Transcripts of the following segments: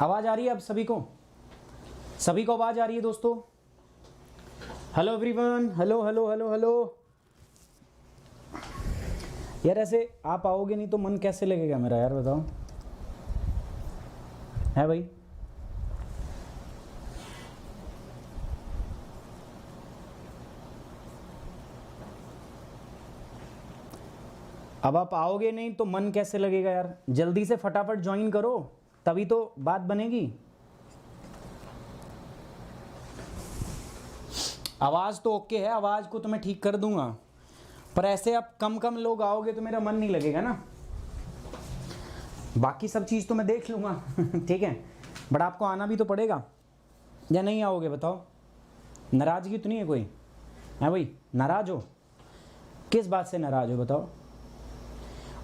आवाज़ आ रही है अब सभी को? सभी को आवाज़ आ रही है दोस्तों? Hello everyone, hello hello hello hello. यार ऐसे आप आओगे नहीं तो मन कैसे लगेगा मेरा, यार बताओ। है भाई? अब आप आओगे नहीं तो मन कैसे लगेगा यार? जल्दी से फटाफट ज्वाइन करो, तभी तो बात बनेगी। आवाज़ तो ओके है, आवाज़ को तो मैं ठीक कर दूंगा, पर ऐसे अब कम कम लोग आओगे तो मेरा मन नहीं लगेगा ना। बाकी सब चीज़ तो मैं देख लूँगा ठीक है, बट आपको आना भी तो पड़ेगा, या नहीं आओगे बताओ? नाराज़गी तो नहीं है कोई? है भाई, नाराज़ हो? किस बात से नाराज़ हो बताओ?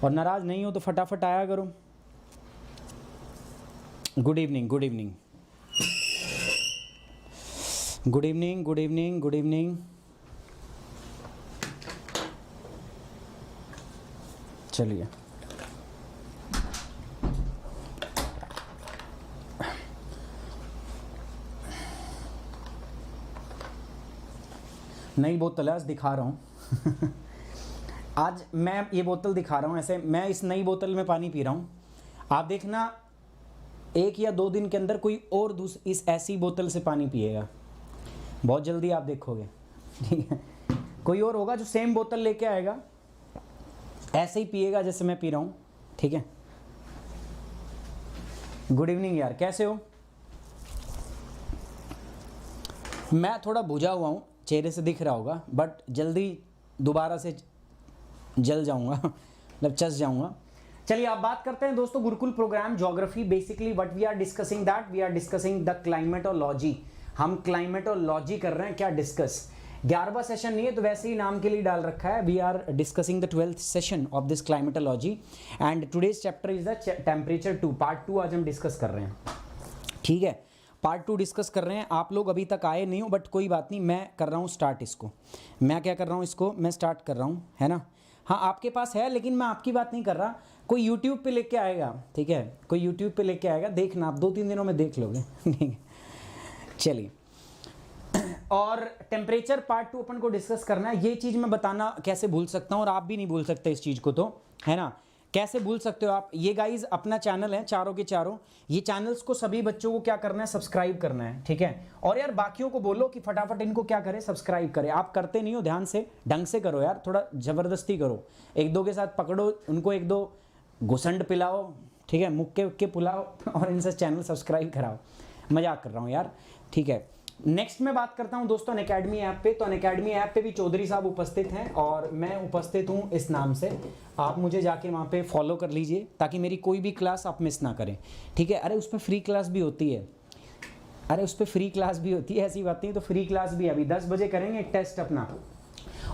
और नाराज़ नहीं हो तो फटाफट आया करो। Good evening, good evening, good evening, good evening, good evening. चलिए, नई बोतल है, आज दिखा रहा हूँ आज मैं ये बोतल दिखा रहा हूँ। ऐसे मैं इस नई बोतल में पानी पी रहा हूँ। आप देखना 1 या 2 दिन के अंदर कोई और इस ऐसी बोतल से पानी पिएगा, बहुत जल्दी आप देखोगे, ठीक है। कोई और होगा जो सेम बोतल लेके आएगा, ऐसे ही पिएगा जैसे मैं पी रहा हूँ, ठीक है। गुड इवनिंग यार, कैसे हो? मैं थोड़ा बुझा हुआ हूँ, चेहरे से दिख रहा होगा, बट जल्दी दोबारा से जल जाऊंगा मतलब चस जाऊंगा। चलिए आप बात करते हैं दोस्तों Gurukul program geography. Basically what we are discussing, that we are discussing the climatology. हम क्लाइमेटोलॉजी कर रहे हैं, क्या डिस्कस। 11वां सेशन नहीं है तो वैसे ही नाम के लिए डाल रखा है। We are discussing the 12th session of this climatology and today's chapter is the temperature 2 part 2 आज हम डिस्कस कर रहे हैं, ठीक है। पार्ट 2 डिस्कस कर रहे हैं। आप लोग अभी तक आए नहीं हो, बट कोई बात नहीं, मैं कर रहा हूँ स्टार्ट इसको। मैं क्या कर रहा हूँ, इसको मैं स्टार्ट कर रहा हूँ, है ना। हाँ आपके पास है, लेकिन मैं आपकी बात नहीं कर रहा। कोई यूट्यूब पे लेके आएगा, ठीक है, कोई यूट्यूब पे लेके आएगा, देखना आप 2-3 दिनों में देख लोगे ठीक है। चलिए, और टेम्परेचर पार्ट 2 अपन को डिस्कस करना है। ये चीज़ मैं बताना कैसे भूल सकता हूँ, और आप भी नहीं भूल सकते इस चीज़ को, तो है ना। कैसे भूल सकते हो आप? ये गाइज अपना चैनल है, चारों के चारों। ये चैनल्स को सभी बच्चों को क्या करना है, सब्सक्राइब करना है, ठीक है। और यार बाकियों को बोलो कि फटाफट इनको क्या करें, सब्सक्राइब करें। आप करते नहीं हो, ध्यान से ढंग से करो यार, थोड़ा ज़बरदस्ती करो। 1-2 के साथ पकड़ो उनको, 1-2 घुसंड पिलाओ, ठीक है, मुक्के उक्के पुलाओ और इनसे चैनल सब्सक्राइब कराओ। मजाक कर रहा हूँ यार, ठीक है। नेक्स्ट मैं बात करता हूं दोस्तों अनअकैडमी ऐप पे। तो अनअकैडमी ऐप पे भी चौधरी साहब उपस्थित हैं और मैं उपस्थित हूं इस नाम से। आप मुझे जाके वहां पे फॉलो कर लीजिए ताकि मेरी कोई भी क्लास आप मिस ना करें, ठीक है। अरे उस पर फ्री क्लास भी होती है, अरे उस पर फ्री क्लास भी होती है, ऐसी बात नहीं। तो फ्री क्लास भी अभी 10 बजे करेंगे टेस्ट अपना,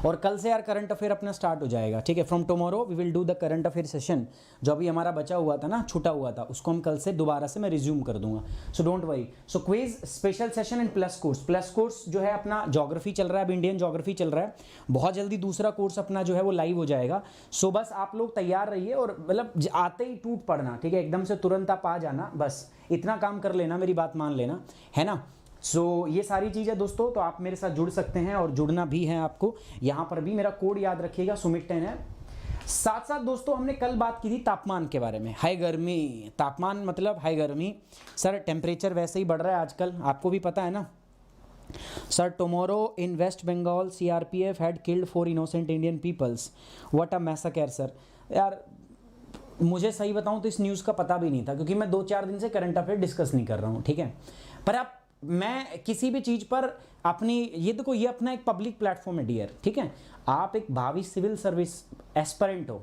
और कल से यार करंट अफेयर अपना स्टार्ट हो जाएगा, ठीक है। From tomorrow we will do the current affair session. जो अभी हमारा बचा हुआ था ना, छूटा हुआ था, उसको हम कल से दोबारा से मैं रिज्यूम कर दूंगा। So don't worry. So quiz, special session and plus course. Plus course जो है अपना ज्योग्राफी चल रहा है, अब इंडियन ज्योग्राफी चल रहा है। बहुत जल्दी दूसरा कोर्स अपना जो है वो लाइव हो जाएगा। सो बस आप लोग तैयार रहिए, और मतलब आते ही टूट पड़ना, ठीक है, एकदम से तुरंत आप आ जाना, बस इतना काम कर लेना, मेरी बात मान लेना, है ना। सो ये सारी चीज़ें दोस्तों, तो आप मेरे साथ जुड़ सकते हैं और जुड़ना भी है आपको। यहाँ पर भी मेरा कोड याद रखिएगा, सुमित 10 है। साथ साथ दोस्तों हमने कल बात की थी तापमान के बारे में, हाई गर्मी। तापमान मतलब हाई गर्मी। सर टेम्परेचर वैसे ही बढ़ रहा है आजकल, आपको भी पता है ना। Sir tomorrow in West Bengal CRPF had killed 4 innocent Indian peoples, what a massacre. Sir यार मुझे सही बताऊं तो इस न्यूज़ का पता भी नहीं था, क्योंकि मैं 2-4 दिन से करंट अफेयर डिस्कस नहीं कर रहा हूँ, ठीक है। पर आप, मैं किसी भी चीज़ पर अपनी, ये देखो ये अपना एक पब्लिक प्लेटफॉर्म है डियर, ठीक है। आप एक भावी सिविल सर्विस एस्पिरेंट हो,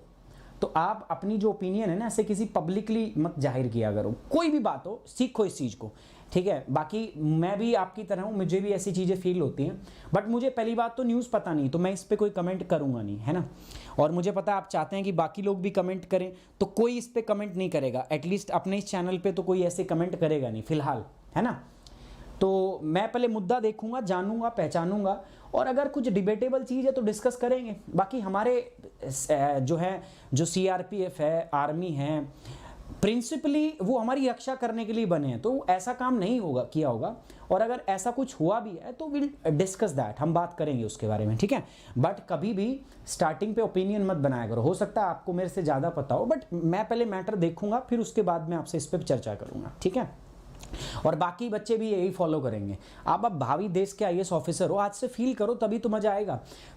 तो आप अपनी जो ओपिनियन है ना, ऐसे किसी पब्लिकली मत जाहिर किया करो। कोई भी बात हो, सीखो इस चीज़ को, ठीक है। बाकी मैं भी आपकी तरह हूँ, मुझे भी ऐसी चीज़ें फील होती हैं, बट मुझे पहली बात तो न्यूज़ पता नहीं, तो मैं इस पर कोई कमेंट करूँगा नहीं, है ना। और मुझे पता आप चाहते हैं कि बाकी लोग भी कमेंट करें, तो कोई इस पर कमेंट नहीं करेगा, एटलीस्ट अपने इस चैनल पर तो कोई ऐसे कमेंट करेगा नहीं फिलहाल, है ना। तो मैं पहले मुद्दा देखूंगा, जानूंगा, पहचानूंगा, और अगर कुछ डिबेटेबल चीज़ है तो डिस्कस करेंगे। बाकी हमारे जो है, जो CRPF है, आर्मी है, प्रिंसिपली वो हमारी रक्षा करने के लिए बने हैं, तो ऐसा काम नहीं होगा किया होगा, और अगर ऐसा कुछ हुआ भी है तो विल डिस्कस दैट, हम बात करेंगे उसके बारे में, ठीक है। बट कभी भी स्टार्टिंग पे ओपिनियन मत बनाया करो, हो सकता है आपको मेरे से ज़्यादा पता हो, बट मैं पहले मैटर देखूंगा, फिर उसके बाद मैं आपसे इस पर चर्चा करूंगा, ठीक है। और बाकी बच्चे भी यही फॉलो करेंगे। आप अब भावी देश के आईएएस ऑफिसर हो, आज से फील करो, तभी तो मजा आएगा।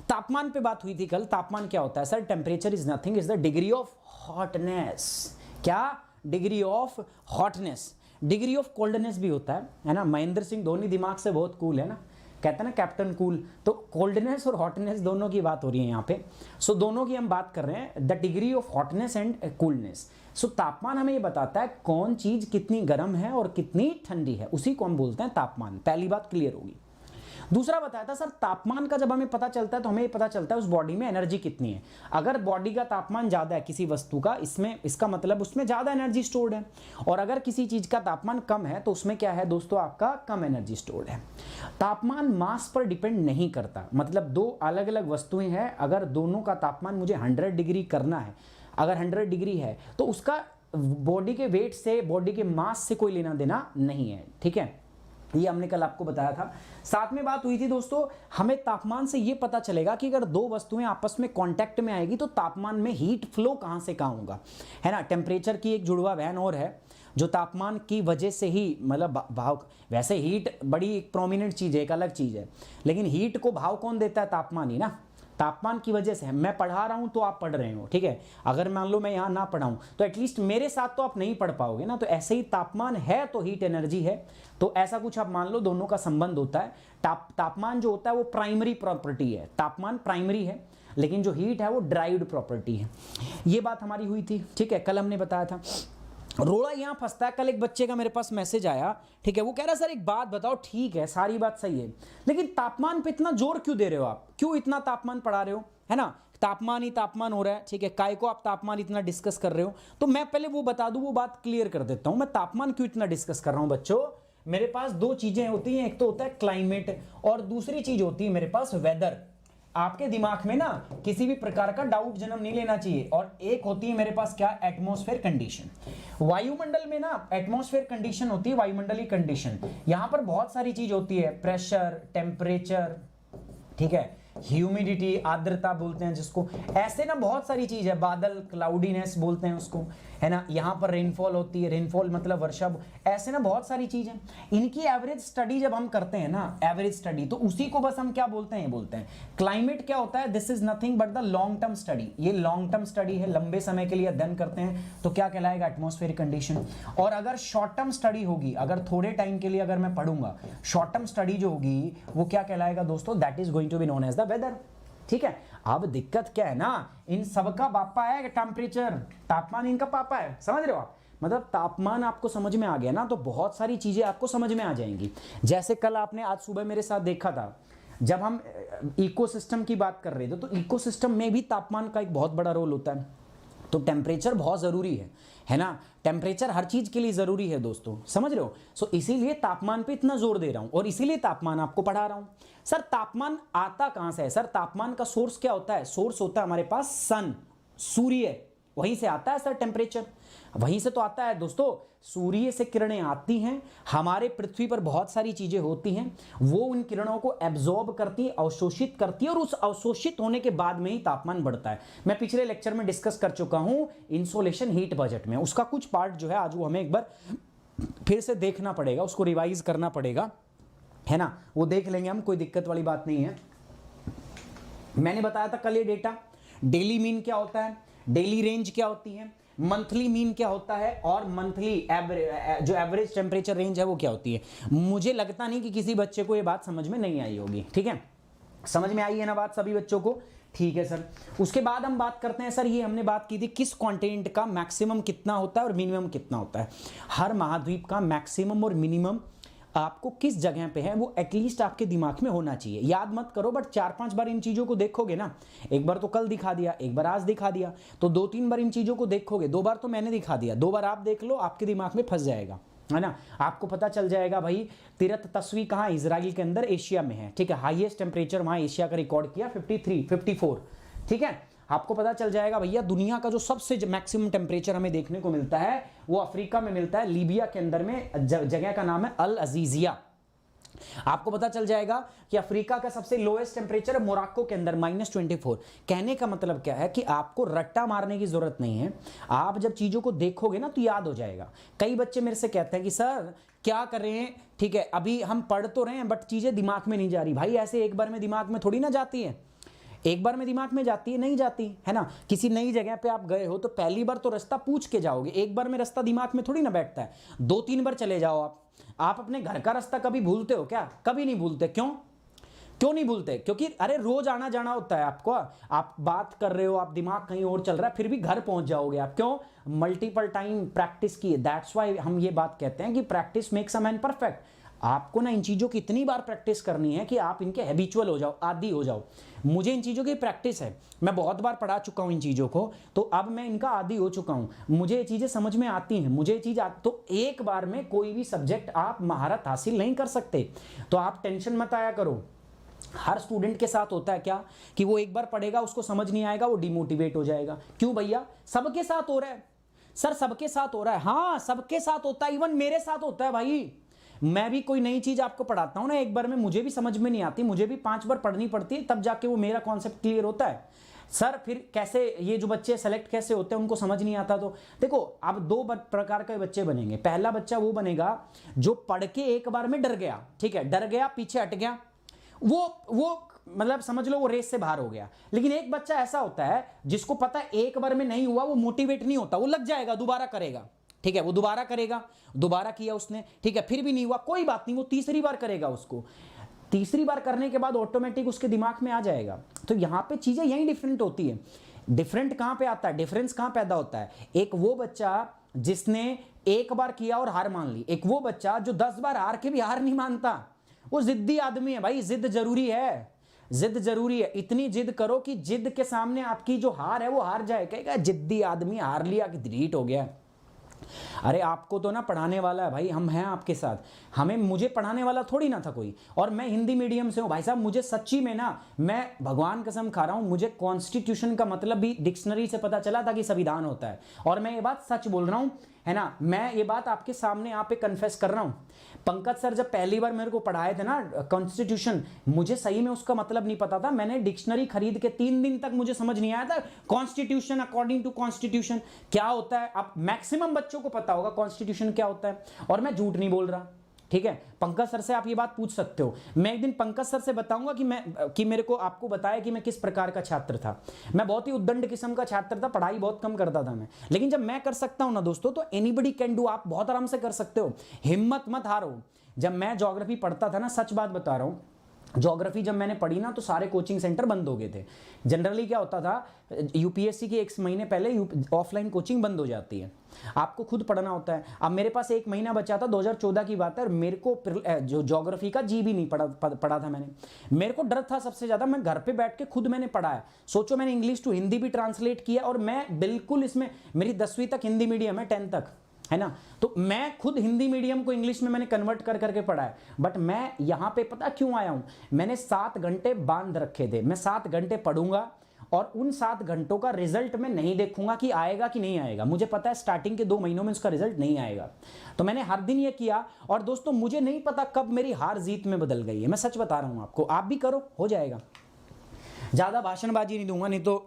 तापमान पे बात हुई थी कल। तापमान क्या होता है sir? Temperature is nothing, is the degree of hotness. क्या? Degree of hotness. Degree of coldness भी होता है ना। महेंद्र सिंह धोनी दिमाग से बहुत कूल है ना, कहते हैं ना कैप्टन कूल। तो कोल्डनेस और हॉटनेस दोनों की बात हो रही है यहाँ पे। सो दोनों की हम बात कर रहे हैं, the degree of hotness and coolness. So तापमान हमें ये बताता है कौन चीज कितनी गर्म है और कितनी ठंडी है, उसी को हम बोलते हैं तापमान। पहली बात क्लियर होगी। दूसरा बताया था सर, तापमान का जब हमें पता चलता है तो हमें ये पता चलता है उस बॉडी में एनर्जी कितनी है। अगर बॉडी का तापमान ज़्यादा है किसी वस्तु का, इसका मतलब उसमें ज़्यादा एनर्जी स्टोर्ड है, और अगर किसी चीज़ का तापमान कम है तो उसमें क्या है दोस्तों, आपका कम एनर्जी स्टोर्ड है। तापमान मास पर डिपेंड नहीं करता, मतलब दो अलग अलग वस्तुएं हैं, अगर दोनों का तापमान मुझे 100 डिग्री करना है, अगर 100 डिग्री है तो उसका बॉडी के वेट से, बॉडी के मास से कोई लेना देना नहीं है, ठीक है। ये हमने कल आपको बताया था। साथ में बात हुई थी दोस्तों, हमें तापमान से ये पता चलेगा कि अगर दो वस्तुएं आपस में कांटेक्ट में आएगी तो तापमान में हीट फ्लो कहां से कहां होगा, है ना। टेम्परेचर की एक जुड़वा बहन और है जो तापमान की वजह से ही, मतलब भाव, वैसे हीट बड़ी एक प्रोमिनेंट चीज है, एक अलग चीज है, लेकिन हीट को भाव कौन देता है? तापमान ही ना। तापमान की वजह से मैं पढ़ा रहा हूं तो आप पढ़ रहे हो, ठीक है। अगर मान लो मैं यहां ना पढ़ाऊं तो एटलीस्ट मेरे साथ तो आप नहीं पढ़ पाओगे ना। तो ऐसे ही तापमान है तो हीट एनर्जी है, तो ऐसा कुछ आप मान लो, दोनों का संबंध होता है। तापमान जो होता है वो प्राइमरी प्रॉपर्टी है, तापमान प्राइमरी है, लेकिन जो हीट है वो ड्राइव्ड प्रॉपर्टी है। ये बात हमारी हुई थी, ठीक है, कल हमने बताया था। रोड़ा यहां फंसता है। कल एक बच्चे का मेरे पास मैसेज आया, ठीक है, वो कह रहा सर एक बात बताओ, ठीक है सारी बात सही है, लेकिन तापमान पे इतना जोर क्यों दे रहे हो आप, क्यों इतना तापमान पढ़ा रहे हो, है ना। तापमान ही तापमान हो रहा है, ठीक है, काय को आप तापमान इतना डिस्कस कर रहे हो। तो मैं पहले वो बता दूं, वो बात क्लियर कर देता हूं, मैं तापमान क्यों इतना डिस्कस कर रहा हूं। बच्चों मेरे पास दो चीजें होती हैं, एक तो होता है क्लाइमेट और दूसरी चीज होती है मेरे पास वेदर। आपके दिमाग में ना किसी भी प्रकार का डाउट जन्म नहीं लेना चाहिए। और एक होती है मेरे पास क्या, एटमॉस्फेयर कंडीशन। वायुमंडल में ना एटमॉस्फेयर कंडीशन होती है, वायुमंडलीय कंडीशन। यहां पर बहुत सारी चीज होती है, प्रेशर, टेम्परेचर, ठीक है, ह्यूमिडिटी, आर्द्रता बोलते हैं जिसको, ऐसे ना बहुत सारी चीज है, बादल, क्लाउडीनेस बोलते हैं उसको, है ना। यहां पर रेनफॉल होती है, रेनफॉल मतलब वर्षा, ऐसे ना बहुत सारी चीज है। इनकी एवरेज स्टडी जब हम करते हैं ना, एवरेज स्टडी, तो उसी को बस हम क्या बोलते हैं, बोलते हैं क्लाइमेट। क्या होता है, this is nothing but the long term study. ये लॉन्ग टर्म स्टडी है, लंबे समय के लिए अध्ययन करते हैं, तो क्या कहलाएगा, एटमॉस्फेरिक कंडीशन। और अगर शॉर्ट टर्म स्टडी होगी, अगर थोड़े टाइम के लिए अगर मैं पढ़ूंगा, शॉर्ट टर्म स्टडी जो होगी वो क्या कहलाएगा दोस्तों, that is going to be known as the weather, ठीक है। अब दिक्कत क्या है ना, इन सबका पापा है टेम्परेचर, तापमान इनका पापा है, समझ रहे हो आप। मतलब तापमान आपको समझ में आ गया ना तो बहुत सारी चीजें आपको समझ में आ जाएंगी। जैसे कल आपने आज सुबह मेरे साथ देखा था, जब हम इकोसिस्टम की बात कर रहे थे, तो इकोसिस्टम में भी तापमान का एक बहुत बड़ा रोल होता है। तो टेम्परेचर बहुत जरूरी है ना। टेम्परेचर हर चीज के लिए जरूरी है दोस्तों, समझ रहे हो। सो इसीलिए तापमान पे इतना जोर दे रहा हूं और इसीलिए तापमान आपको पढ़ा रहा हूं। सर तापमान आता कहां से है? सर तापमान का सोर्स क्या होता है? सोर्स होता है हमारे पास सन, सूर्य, वहीं से आता है सर टेम्परेचर, वहीं से तो आता है दोस्तों। सूर्य से किरणें आती हैं, हमारे पृथ्वी पर बहुत सारी चीजें होती हैं, वो उन किरणों को एब्जॉर्ब करती है, अवशोषित करती है, और उस अवशोषित होने के बाद में ही तापमान बढ़ता है। मैं पिछले लेक्चर में डिस्कस कर चुका हूं इंसोलेशन हीट बजट में, उसका कुछ पार्ट जो है आज वो हमें एक बार फिर से देखना पड़ेगा, उसको रिवाइज करना पड़ेगा, है ना। वो देख लेंगे हम, कोई दिक्कत वाली बात नहीं है। मैंने बताया था कल ये डेटा, डेली मीन क्या होता है, डेली रेंज क्या होती है, मंथली मीन क्या होता है, और मंथली जो एवरेज टेम्परेचर रेंज है वो क्या होती है। मुझे लगता नहीं कि किसी बच्चे को ये बात समझ में नहीं आई होगी, ठीक है। समझ में आई है ना बात सभी बच्चों को, ठीक है सर। उसके बाद हम बात करते हैं सर, ये हमने बात की थी किस कंटेंट का मैक्सिमम कितना होता है और मिनिमम कितना होता है। हर महाद्वीप का मैक्सिमम और मिनिमम आपको किस जगह पे है वो एटलीस्ट आपके दिमाग में होना चाहिए। याद मत करो, बट 4-5 बार इन चीजों को देखोगे ना, एक बार तो कल दिखा दिया, एक बार आज दिखा दिया, तो 2-3 बार इन चीजों को देखोगे, 2 बार तो मैंने दिखा दिया, 2 बार आप देख लो, आपके दिमाग में फंस जाएगा, है ना। आपको पता चल जाएगा भाई तिरत तस्वी कहाँ, इजराइल के अंदर एशिया में है, ठीक है। हाईएस्ट टेम्परेचर वहां एशिया का रिकॉर्ड किया 53, 54, ठीक है। आपको पता चल जाएगा भैया दुनिया का जो सबसे मैक्सिमम टेम्परेचर हमें देखने को मिलता है वो अफ्रीका में मिलता है, लीबिया के अंदर में, जगह का नाम है अल अजीजिया। आपको पता चल जाएगा कि अफ्रीका का सबसे लोएस्ट टेम्परेचर है मोरक्को के अंदर -24। कहने का मतलब क्या है कि आपको रट्टा मारने की जरूरत नहीं है, आप जब चीजों को देखोगे ना तो याद हो जाएगा। कई बच्चे मेरे से कहते हैं कि सर क्या कर रहे हैं, ठीक है अभी हम पढ़ तो रहे हैं बट चीजें दिमाग में नहीं जा रही। भाई ऐसे एक बार में दिमाग में थोड़ी ना जाती है, एक बार में दिमाग में जाती है नहीं जाती है ना। किसी नई जगह पे आप गए हो तो पहली बार तो रास्ता पूछ के जाओगे, एक बार में रास्ता दिमाग में थोड़ी ना बैठता है। 2-3 बार चले जाओ आप अपने घर का रास्ता कभी भूलते हो क्या? कभी नहीं भूलते। क्यों नहीं भूलते? क्योंकि अरे रोज आना जाना होता है आपको। आप बात कर रहे हो, आप दिमाग कहीं और चल रहा है, फिर भी घर पहुंच जाओगे आप। क्यों? मल्टीपल टाइम प्रैक्टिस की है। दैट्स व्हाई हम ये बात कहते हैं कि practice makes a man perfect. आपको ना इन चीजों की इतनी बार प्रैक्टिस करनी है कि आप इनके हैबिचुअल हो जाओ, आदी हो जाओ। मुझे इन चीजों की प्रैक्टिस है, मैं बहुत बार पढ़ा चुका हूं इन चीजों को, तो अब मैं इनका आदी हो चुका हूं। मुझे ये चीजें समझ में आती हैं, मुझे ये चीज तो एक बार में कोई भी सब्जेक्ट आप महारत हासिल नहीं कर सकते। तो आप टेंशन मत आया करो। हर स्टूडेंट के साथ होता है क्या कि वो एक बार पढ़ेगा, उसको समझ नहीं आएगा, वो डिमोटिवेट हो जाएगा। क्यों भैया? सबके साथ हो रहा है सर, सबके साथ हो रहा है। हाँ सबके साथ होता है, इवन मेरे साथ होता है भाई। मैं भी कोई नई चीज आपको पढ़ाता हूं ना, एक बार में मुझे भी समझ में नहीं आती, मुझे भी 5 बार पढ़नी पड़ती है, तब जाके वो मेरा कॉन्सेप्ट क्लियर होता है। सर फिर कैसे ये जो बच्चे सेलेक्ट कैसे होते हैं, उनको समझ नहीं आता। तो देखो अब 2 प्रकार के बच्चे बनेंगे। पहला बच्चा वो बनेगा जो पढ़ के एक बार में डर गया, ठीक है, डर गया, पीछे हट गया, वो मतलब समझ लो वो रेस से बाहर हो गया। लेकिन एक बच्चा ऐसा होता है जिसको पता है एक बार में नहीं हुआ, वो मोटिवेट नहीं होता, वो लग जाएगा, दोबारा करेगा, ठीक है, वो दोबारा करेगा, दोबारा किया उसने, ठीक है, फिर भी नहीं हुआ, कोई बात नहीं, वो तीसरी बार करेगा। उसको तीसरी बार करने के बाद ऑटोमेटिक उसके दिमाग में आ जाएगा। तो यहां पे चीजें यही डिफरेंट होती है। डिफरेंट कहां पे आता है, डिफरेंस कहां पैदा होता है? एक वो बच्चा जिसने एक बार किया और हार मान ली, एक वो बच्चा जो 10 बार हार के भी हार नहीं मानता, वो जिद्दी आदमी है भाई। जिद जरूरी है, जिद जरूरी है। इतनी जिद करो कि जिद के सामने आपकी जो हार है वो हार जाए। कहेगा जिद्दी आदमी, हार लिया कि डिलीट हो गया। अरे आपको तो ना पढ़ाने वाला है भाई, हम हैं आपके साथ। मुझे पढ़ाने वाला थोड़ी ना था कोई, और मैं हिंदी मीडियम से हूं भाई साहब। मुझे सच्ची में ना, मैं भगवान कसम खा रहा हूं, मुझे कॉन्स्टिट्यूशन का मतलब भी डिक्शनरी से पता चला था कि संविधान होता है। और मैं ये बात सच बोल रहा हूं, है ना, मैं ये बात आपके सामने यहाँ पे कन्फेस कर रहा हूं। पंकज सर जब पहली बार मेरे को पढ़ाए थे ना कॉन्स्टिट्यूशन, मुझे सही में उसका मतलब नहीं पता था। मैंने डिक्शनरी खरीद के 3 दिन तक मुझे समझ नहीं आया था कॉन्स्टिट्यूशन, अकॉर्डिंग टू कॉन्स्टिट्यूशन क्या होता है। अब मैक्सिमम बच्चों को पता होगा कॉन्स्टिट्यूशन क्या होता है, और मैं झूठ नहीं बोल रहा, ठीक है। पंकज सर से आप ये बात पूछ सकते हो। मैं एक दिन पंकज सर से बताऊंगा कि मेरे को आपको बताया कि मैं किस प्रकार का छात्र था। मैं बहुत ही उद्दंड किस्म का छात्र था, पढ़ाई बहुत कम करता था मैं। लेकिन जब मैं कर सकता हूं ना दोस्तों, तो एनीबडी कैन डू। आप बहुत आराम से कर सकते हो, हिम्मत मत हारो। जब मैं ज्योग्राफी पढ़ता था ना, सच बात बता रहा हूं, ज्योग्राफी जब मैंने पढ़ी ना तो सारे कोचिंग सेंटर बंद हो गए थे। जनरली क्या होता था, यूपीएससी के 1 महीने पहले ऑफलाइन कोचिंग बंद हो जाती है, आपको खुद पढ़ना होता है। अब मेरे पास 1 महीना बचा था, 2014 की बात है, और मेरे को जो ज्योग्राफी का जी भी नहीं पढ़ा था मैंने। मेरे को डर था सबसे ज्यादा, मैं घर पे बैठ के खुद मैंने पढ़ा है। सोचो मैंने इंग्लिश टू हिंदी भी ट्रांसलेट किया, और मैं बिल्कुल इसमें, मेरी 10वीं तक हिंदी मीडियम है, 10 तक, है ना। तो मैं खुद हिंदी मीडियम को इंग्लिश में मैंने कन्वर्ट कर करके पढ़ा है। बट मैं यहां पे पता क्यों आया हूं, मैंने 7 घंटे बांध रखे थे। मैं 7 घंटे पढ़ूंगा, और उन 7 घंटों का रिजल्ट मैं नहीं देखूंगा कि आएगा कि नहीं आएगा। मुझे पता है स्टार्टिंग के 2 महीनों में उसका रिजल्ट नहीं आएगा। तो मैंने हर दिन ये किया, और दोस्तों मुझे नहीं पता कब मेरी हार जीत में बदल गई है। मैं सच बता रहा हूं आपको, आप भी करो, हो जाएगा। ज्यादा भाषणबाजी नहीं दूंगा, नहीं तो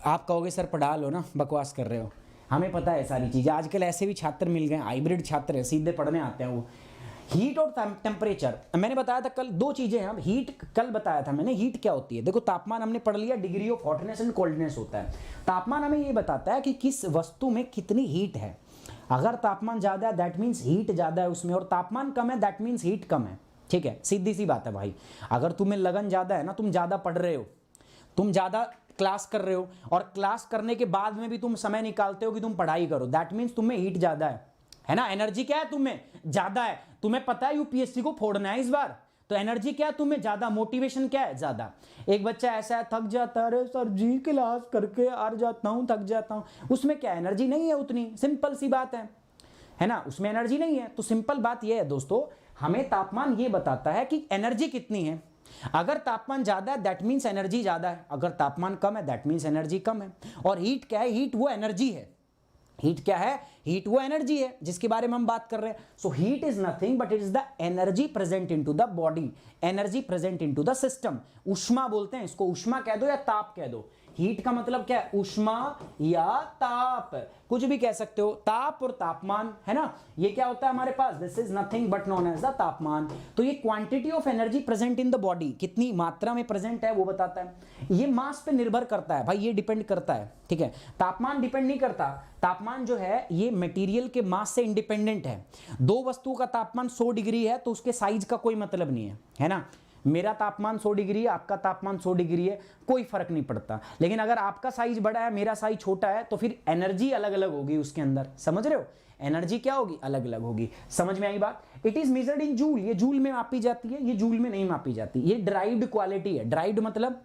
आप कहोगे सर पढ़ा लो ना, बकवास कर रहे हो। हमें पता है सारी चीजें। आजकल ऐसे भी छात्र मिल गए, हाइब्रिड छात्र है, सीधे पढ़ने आते हैं वो। हीट और टेम्परेचर मैंने बताया था कल, 2 चीजें हैं। हीट कल बताया था मैंने, हीट क्या होती है। देखो तापमान हमने पढ़ लिया, degree of hotness and coldness होता है। तापमान हमें ये बताता है कि किस वस्तु में कितनी हीट है। अगर तापमान ज्यादा है दैट मीन्स हीट ज्यादा है उसमें, और तापमान कम है दैट मीन्स हीट कम है, ठीक है। सीधी सी बात है भाई। अगर तुम्हें लगन ज्यादा है ना, तुम ज्यादा पढ़ रहे हो, तुम ज्यादा क्लास कर रहे हो, और क्लास करने के बाद में भी तुम समय निकालते हो कि तुम पढ़ाई करो, दैट मीन्स तुम्हें हीट ज्यादा है ना। एनर्जी क्या है तुम्हें, ज्यादा है। तुम्हें पता है यूपीएससी को फोड़ना है इस बार, तो एनर्जी क्या है तुम्हें, ज्यादा। मोटिवेशन क्या है, ज्यादा। एक बच्चा ऐसा है, थक जाता है, सर जी क्लास करके आ जाता हूं, थक जाता हूं, उसमें क्या एनर्जी नहीं है उतनी, सिंपल सी बात है ना, उसमें एनर्जी नहीं है। तो सिंपल बात यह है दोस्तों, हमें तापमान ये बताता है कि एनर्जी कितनी है। अगर तापमान ज्यादा है दैट मीन्स एनर्जी ज्यादा है, अगर तापमान कम है दैट मीन्स एनर्जी कम है। और हीट क्या है? हीट वो एनर्जी है। हीट क्या है? हीट वो एनर्जी है जिसके बारे में हम बात कर रहे हैं। So heat is nothing but it is the energy present into the body, energy present into the system. ऊष्मा बोलते हैं इसको, ऊष्मा कह दो या ताप कह दो। हीट का मतलब क्या है? ऊष्मा या ताप, कुछ भी कह सकते हो। ताप और तापमान है ना, ये क्या होता है हमारे पास? This is nothing but known as the तापमान। तो ये quantity of energy present in the body, कितनी मात्रा में प्रेजेंट है वो बताता है। ये मास पे निर्भर करता है भाई, ये डिपेंड करता है, ठीक है। तापमान डिपेंड नहीं करता। तापमान जो है ये मटेरियल के मास से इंडिपेंडेंट है। दो वस्तुओं का तापमान 100 डिग्री है तो उसके साइज का कोई मतलब नहीं है ना। मेरा तापमान 100 डिग्री है, आपका तापमान 100 डिग्री है, कोई फर्क नहीं पड़ता। लेकिन अगर आपका साइज बड़ा है, मेरा साइज छोटा है, तो फिर एनर्जी अलग अलग होगी उसके अंदर, समझ रहे हो? एनर्जी क्या होगी? अलग अलग होगी। समझ में आई बात? It is measured in joule, ये जूल में मापी जाती है, ये जूल में नहीं मापी जाती। ये ड्राइव्ड क्वालिटी है। ड्राइव्ड मतलब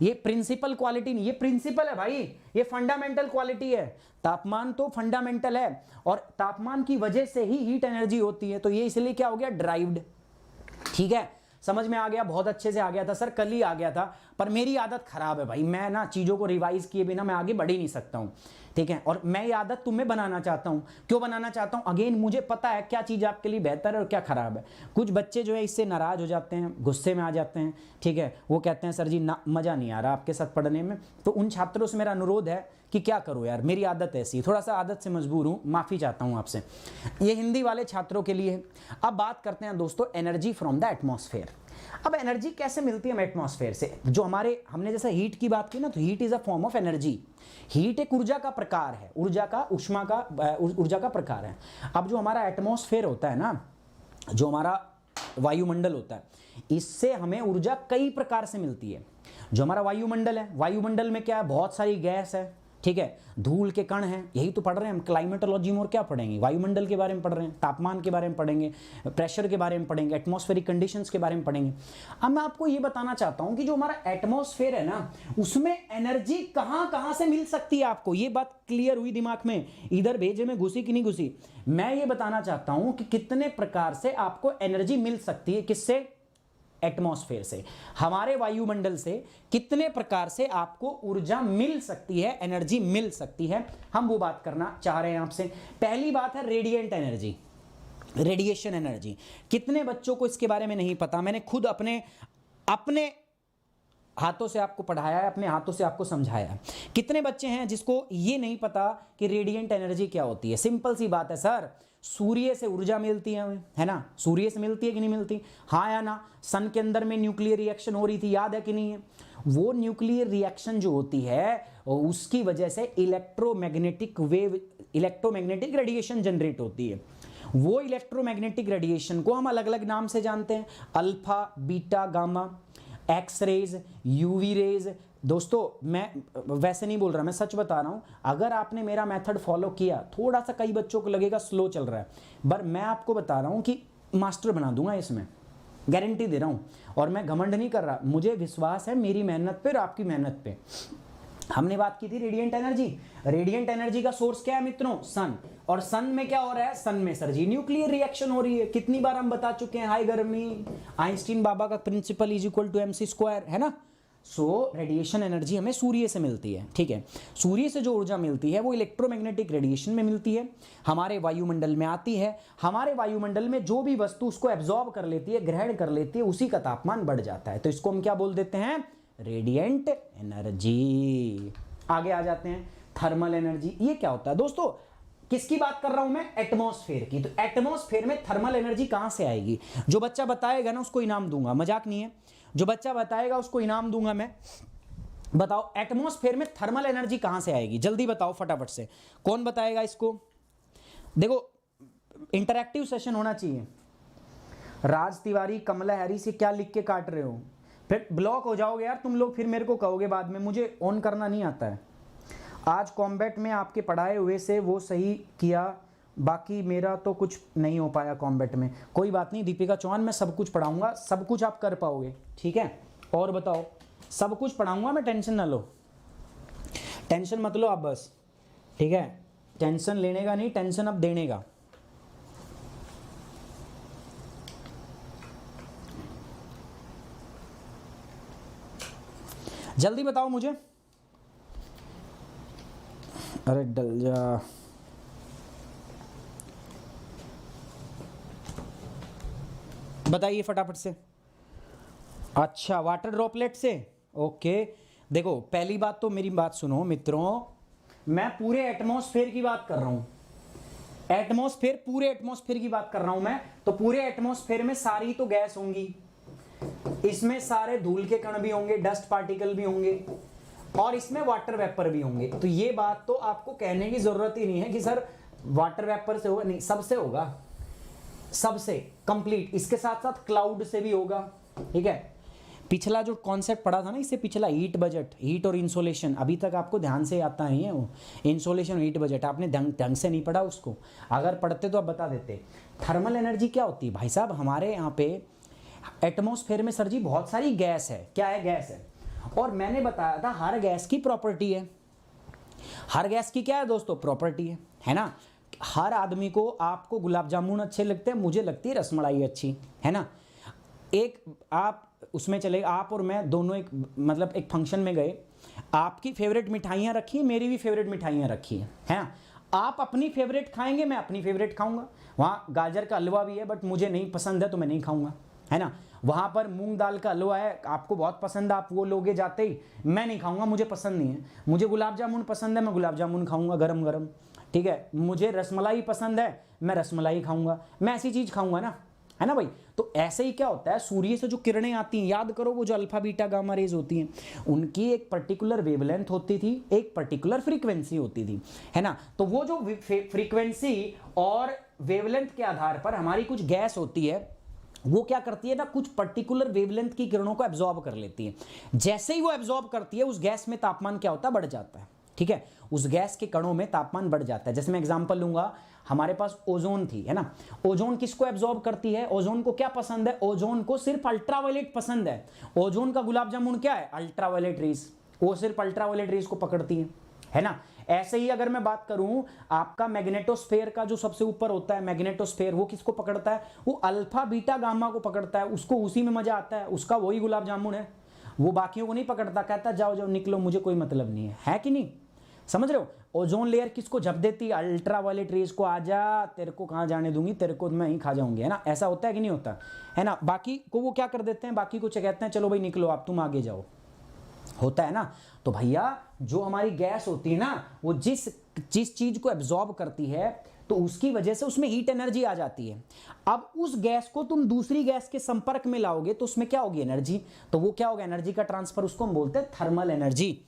ये प्रिंसिपल क्वालिटी नहीं, ये प्रिंसिपल है भाई, ये फंडामेंटल क्वालिटी है। तापमान तो फंडामेंटल है और तापमान की वजह से ही हीट एनर्जी होती है, तो ये इसलिए क्या हो गया? ड्राइव्ड। ठीक है, समझ में आ गया? बहुत अच्छे से आ गया था सर, कल ही आ गया था, पर मेरी आदत खराब है भाई, मैं ना चीजों को रिवाइज किए बिना मैं आगे बढ़ ही नहीं सकता हूं, ठीक है। और मैं ये आदत तुम्हें बनाना चाहता हूं। क्यों बनाना चाहता हूं? अगेन मुझे पता है क्या चीज आपके लिए बेहतर है और क्या खराब है। कुछ बच्चे जो है इससे नाराज हो जाते हैं, गुस्से में आ जाते हैं, ठीक है। वो कहते हैं सर जी ना, मजा नहीं आ रहा आपके साथ पढ़ने में। तो उन छात्रों से मेरा अनुरोध है कि क्या करूं यार, मेरी आदत ऐसी, थोड़ा सा आदत से मजबूर हूं, माफी चाहता हूं आपसे। ये हिंदी वाले छात्रों के लिए है। अब बात करते हैं दोस्तों एनर्जी फ्रॉम द एटमॉस्फेयर। अब एनर्जी कैसे मिलती है एटमॉस्फेयर से? जो हमारे, हमने जैसे हीट की बात की ना, तो heat is a form of energy. Heat एक ऊर्जा का प्रकार है, ऊर्जा का, ऊष्मा का, ऊर्जा का प्रकार है। अब जो हमारा एटमॉस्फेयर होता है ना, जो हमारा वायुमंडल होता है, इससे हमें ऊर्जा कई प्रकार से मिलती है। जो हमारा वायुमंडल है, वायुमंडल में क्या है? बहुत सारी गैस है, ठीक है, धूल के कण हैं, यही तो पढ़ रहे हैं हम क्लाइमेटोलॉजी में। और क्या पढ़ेंगे? वायुमंडल के बारे में पढ़ रहे हैं, तापमान के बारे में पढ़ेंगे, प्रेशर के बारे में पढ़ेंगे, एटमॉस्फेरिक कंडीशंस के बारे में पढ़ेंगे। अब मैं आपको ये बताना चाहता हूं कि जो हमारा एटमॉस्फेयर है ना, उसमें एनर्जी कहां कहां से मिल सकती है आपको। ये बात क्लियर हुई दिमाग में? इधर भेजे में घुसी कि नहीं घुसी? मैं ये बताना चाहता हूं कि कितने प्रकार से आपको एनर्जी मिल सकती है। किससे? एटमॉस्फेयर से, हमारे वायुमंडल से कितने प्रकार से आपको ऊर्जा मिल सकती है, एनर्जी मिल सकती है, हम वो बात करना चाह रहे हैं आपसे। पहली बात है रेडिएंट एनर्जी, रेडिएशन एनर्जी। कितने बच्चों को इसके बारे में नहीं पता? मैंने खुद अपने हाथों से आपको पढ़ाया है, अपने हाथों से आपको समझाया है। कितने बच्चे हैं जिसको ये नहीं पता कि रेडिएंट एनर्जी क्या होती है? सिंपल सी बात है सर, सूर्य से ऊर्जा मिलती है ना? सूर्य से मिलती है कि नहीं मिलती? हाँ या ना? सन के अंदर में न्यूक्लियर रिएक्शन हो रही थी, याद है कि नहीं है? वो न्यूक्लियर रिएक्शन जो होती है उसकी वजह से electromagnetic wave, electromagnetic radiation generate होती है। वो इलेक्ट्रोमैग्नेटिक रेडिएशन को हम अलग अलग नाम से जानते हैं, alpha, beta, gamma, X rays, UV rays. दोस्तों मैं वैसे नहीं बोल रहा, मैं सच बता रहा हूं। अगर आपने मेरा मेथड फॉलो किया, थोड़ा सा कई बच्चों को लगेगा स्लो चल रहा है, पर मैं आपको बता रहा हूं कि मास्टर बना दूंगा इसमें, गारंटी दे रहा हूं। और मैं घमंड नहीं कर रहा, मुझे विश्वास है मेरी मेहनत पे और आपकी मेहनत पे। हमने बात की थी रेडिएंट एनर्जी। रेडिएंट एनर्जी का सोर्स क्या है मित्रों? सन। और सन में क्या हो रहा है? सन में सर जी न्यूक्लियर रिएक्शन हो रही है। कितनी बार हम बता चुके हैं, हाई गर्मी, आइंस्टीन बाबा का principal is equal to mc², है ना? सो रेडिएशन एनर्जी हमें सूर्य से मिलती है, ठीक है। सूर्य से जो ऊर्जा मिलती है वो इलेक्ट्रोमैग्नेटिक रेडिएशन में मिलती है, हमारे वायुमंडल में आती है। हमारे वायुमंडल में जो भी वस्तु उसको एब्जॉर्ब कर लेती है, ग्रहण कर लेती है, उसी का तापमान बढ़ जाता है। तो इसको हम क्या बोल देते हैं? Radiant energy. आगे आ जाते हैं थर्मल एनर्जी। ये क्या होता है दोस्तों? किसकी बात कर रहा हूं मैं? एटमॉस्फेयर की। तो एटमॉस्फेयर में थर्मल एनर्जी कहां से आएगी? जो बच्चा बताएगा ना उसको इनाम दूंगा, मजाक नहीं है। जो बच्चा बताएगा उसको इनाम दूंगा मैं। बताओ एटमॉस्फेयर में थर्मल एनर्जी कहां से आएगी? जल्दी बताओ फटाफट से, कौन बताएगा इसको? देखो इंटरैक्टिव सेशन होना चाहिए। राज तिवारी, कमला हैरी से क्या लिख के काट रहे हो? फिर ब्लॉक हो जाओगे यार तुम लोग, फिर मेरे को कहोगे बाद में मुझे ऑन करना नहीं आता है। आज कॉम्बैट में आपके पढ़ाए हुए से वो सही किया, बाकी मेरा तो कुछ नहीं हो पाया कॉम्बैट में। कोई बात नहीं दीपिका चौहान, मैं सब कुछ पढ़ाऊंगा, सब कुछ आप कर पाओगे, ठीक है। और बताओ, सब कुछ पढ़ाऊंगा मैं, टेंशन ना लो, टेंशन मत लो आप बस, ठीक है। टेंशन लेने का नहीं, टेंशन अब देने का। जल्दी बताओ मुझे, अरे डल जा। बताइए फटाफट से। अच्छा, वाटर ड्रॉपलेट से, ओके। देखो पहली बात तो मेरी बात सुनो मित्रों, मैं पूरे एटमॉस्फेयर की बात कर रहा हूं, एटमॉस्फेयर, पूरे एटमॉस्फेयर की बात कर रहा हूं मैं। तो पूरे एटमॉस्फेयर में सारी तो गैस होंगी, इसमें सारे धूल के कण भी होंगे, डस्ट पार्टिकल भी होंगे, और इसमें वाटर वेपर भी होंगे। तो ये बात तो आपको कहने की जरूरत ही नहीं है कि सर वाटर वेपर से होगा, नहीं, सबसे होगा, सबसे कंप्लीट। इसके साथ साथ क्लाउड से भी होगा, ठीक है। पिछला जो कॉन्सेप्ट पढ़ा था ना, इससे पिछला हीट बजट, हीट और इंसोलेशन, अभी तक आपको ध्यान से आता नहीं है वो इंसोलेशन हीट बजट, आपने ढंग से नहीं पढ़ा उसको। अगर पढ़ते तो आप बता देते। थर्मल एनर्जी क्या होती है भाई साहब, हमारे यहाँ पे एटमॉस्फेयर में सर जी बहुत सारी गैस है, क्या है, गैस है। और मैंने बताया था हर गैस की प्रॉपर्टी है, हर गैस की क्या है दोस्तों, प्रॉपर्टी है ना। हर आदमी को, आपको गुलाब जामुन अच्छे लगते हैं, मुझे लगती है रसमलाई अच्छी, है ना। एक आप उसमें चले, आप और मैं दोनों एक मतलब एक फंक्शन में गए, आपकी फेवरेट मिठाइयाँ रखी, मेरी भी फेवरेट मिठाइयाँ रखी है ना। आप अपनी फेवरेट खाएंगे, मैं अपनी फेवरेट खाऊंगा। वहाँ गाजर का हलवा भी है बट मुझे नहीं पसंद है तो मैं नहीं खाऊंगा, है ना। वहाँ पर मूंग दाल का हलवा है, आपको बहुत पसंद है, आप वो लोगे जाते ही, मैं नहीं खाऊंगा, मुझे पसंद नहीं है। मुझे गुलाब जामुन पसंद है, मैं गुलाब जामुन खाऊंगा गरम गरम, ठीक है। मुझे रसमलाई पसंद है, मैं रसमलाई खाऊंगा, मैं ऐसी चीज़ खाऊंगा ना, है ना भाई। तो ऐसे ही क्या होता है, सूर्य से जो किरणें आती हैं, याद करो वो जो अल्फा बीटा गामा रेज होती हैं, उनकी एक पर्टिकुलर वेवलेंथ होती थी, एक पर्टिकुलर फ्रीक्वेंसी होती थी, है ना। तो वो जो फ्रीक्वेंसी और वेवलेंथ के आधार पर हमारी कुछ गैस होती है, वो क्या करती है ना, कुछ पर्टिकुलर वेवलेंथ की किरणों को एब्जॉर्ब कर लेती है। जैसे ही वो एब्जॉर्ब करती है, उस गैस में तापमान क्या होता है, बढ़ जाता है, ठीक है। उस गैस के कणों में तापमान बढ़ जाता है। जैसे मैं एग्जांपल लूंगा, हमारे पास ओजोन थी, है ना। ओजोन किसको एब्जॉर्ब करती है, ओजोन को क्या पसंद है, ओजोन को सिर्फ अल्ट्रावायलेट पसंद है। ओजोन का गुलाब जामुन क्या है, अल्ट्रावायलेट रेज, वो सिर्फ अल्ट्रावायलेट रेज को पकड़ती है ना। ऐसे ही अगर मैं बात करूं, आपका मैग्नेटोस्फेयर का जो सबसे ऊपर होता है मैग्नेटोस्फेयर, वो किसको पकड़ता है, वो अल्फा बीटा गामा को पकड़ता है, उसको उसी में मजा आता है, उसका वही गुलाब जामुन है, वो बाकियों को नहीं पकड़ता, कहता जाओ जाओ निकलो, मुझे कोई मतलब नहीं है कि नहीं, समझ रहे हो। ओजोन लेयर किसको जब देती है, अल्ट्रावायलेट रेज को, आजा तेरे को कहां जाने दूंगी, तेरे को मैं ही खा जाऊंगी, है ना। ऐसा होता है कि नहीं होता, है ना। बाकी को वो क्या कर देते हैं, बाकी को कहते हैं चलो भाई निकलो आप, तुम आगे जाओ, होता है ना। तो भैया जो हमारी गैस होती है ना, वो जिस चीज को एब्जॉर्ब करती है, तो उसकी वजह से उसमें हीट एनर्जी आ जाती है। अब उस गैस को तुम दूसरी गैस के संपर्क में लाओगे तो उसमें क्या होगी, एनर्जी। तो वो क्या होगा, एनर्जी का ट्रांसफर, उसको हम बोलते हैं थर्मल एनर्जी।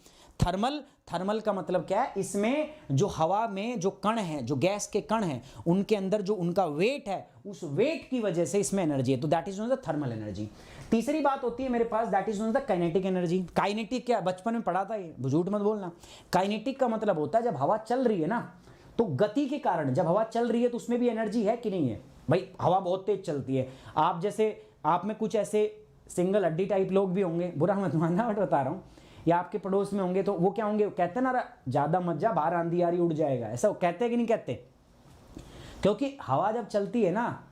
थर्मल का मतलब क्या है, इसमें जो हवा में जो कण है, जो गैस के कण हैं, उनके अंदर जो उनका वेट है, उस वेट की वजह से इसमें एनर्जी है, तो that is known the thermal energy. तीसरी बात होती है मेरे पास, that is known the kinetic energy. Kinetic क्या, बचपन में पढ़ा था ये, झूठ मत बोलना। काइनेटिक का मतलब होता है जब हवा चल रही है ना, तो गति के कारण जब हवा चल रही है तो उसमें भी एनर्जी है कि नहीं है भाई। हवा बहुत तेज चलती है, आप जैसे, आप में कुछ ऐसे सिंगल हड्डी टाइप लोग भी होंगे, बुरा मत मानना बट बता रहा हूं, या आपके पड़ोस में होंगे, तो वो क्या होंगे, कहते हैं ना ज्यादा मत जा, बाहर आंधी आ रही उड़ जाएगा, ऐसा कहते हैं कि नहीं कहते। क्योंकि हवा जब चलती है ना,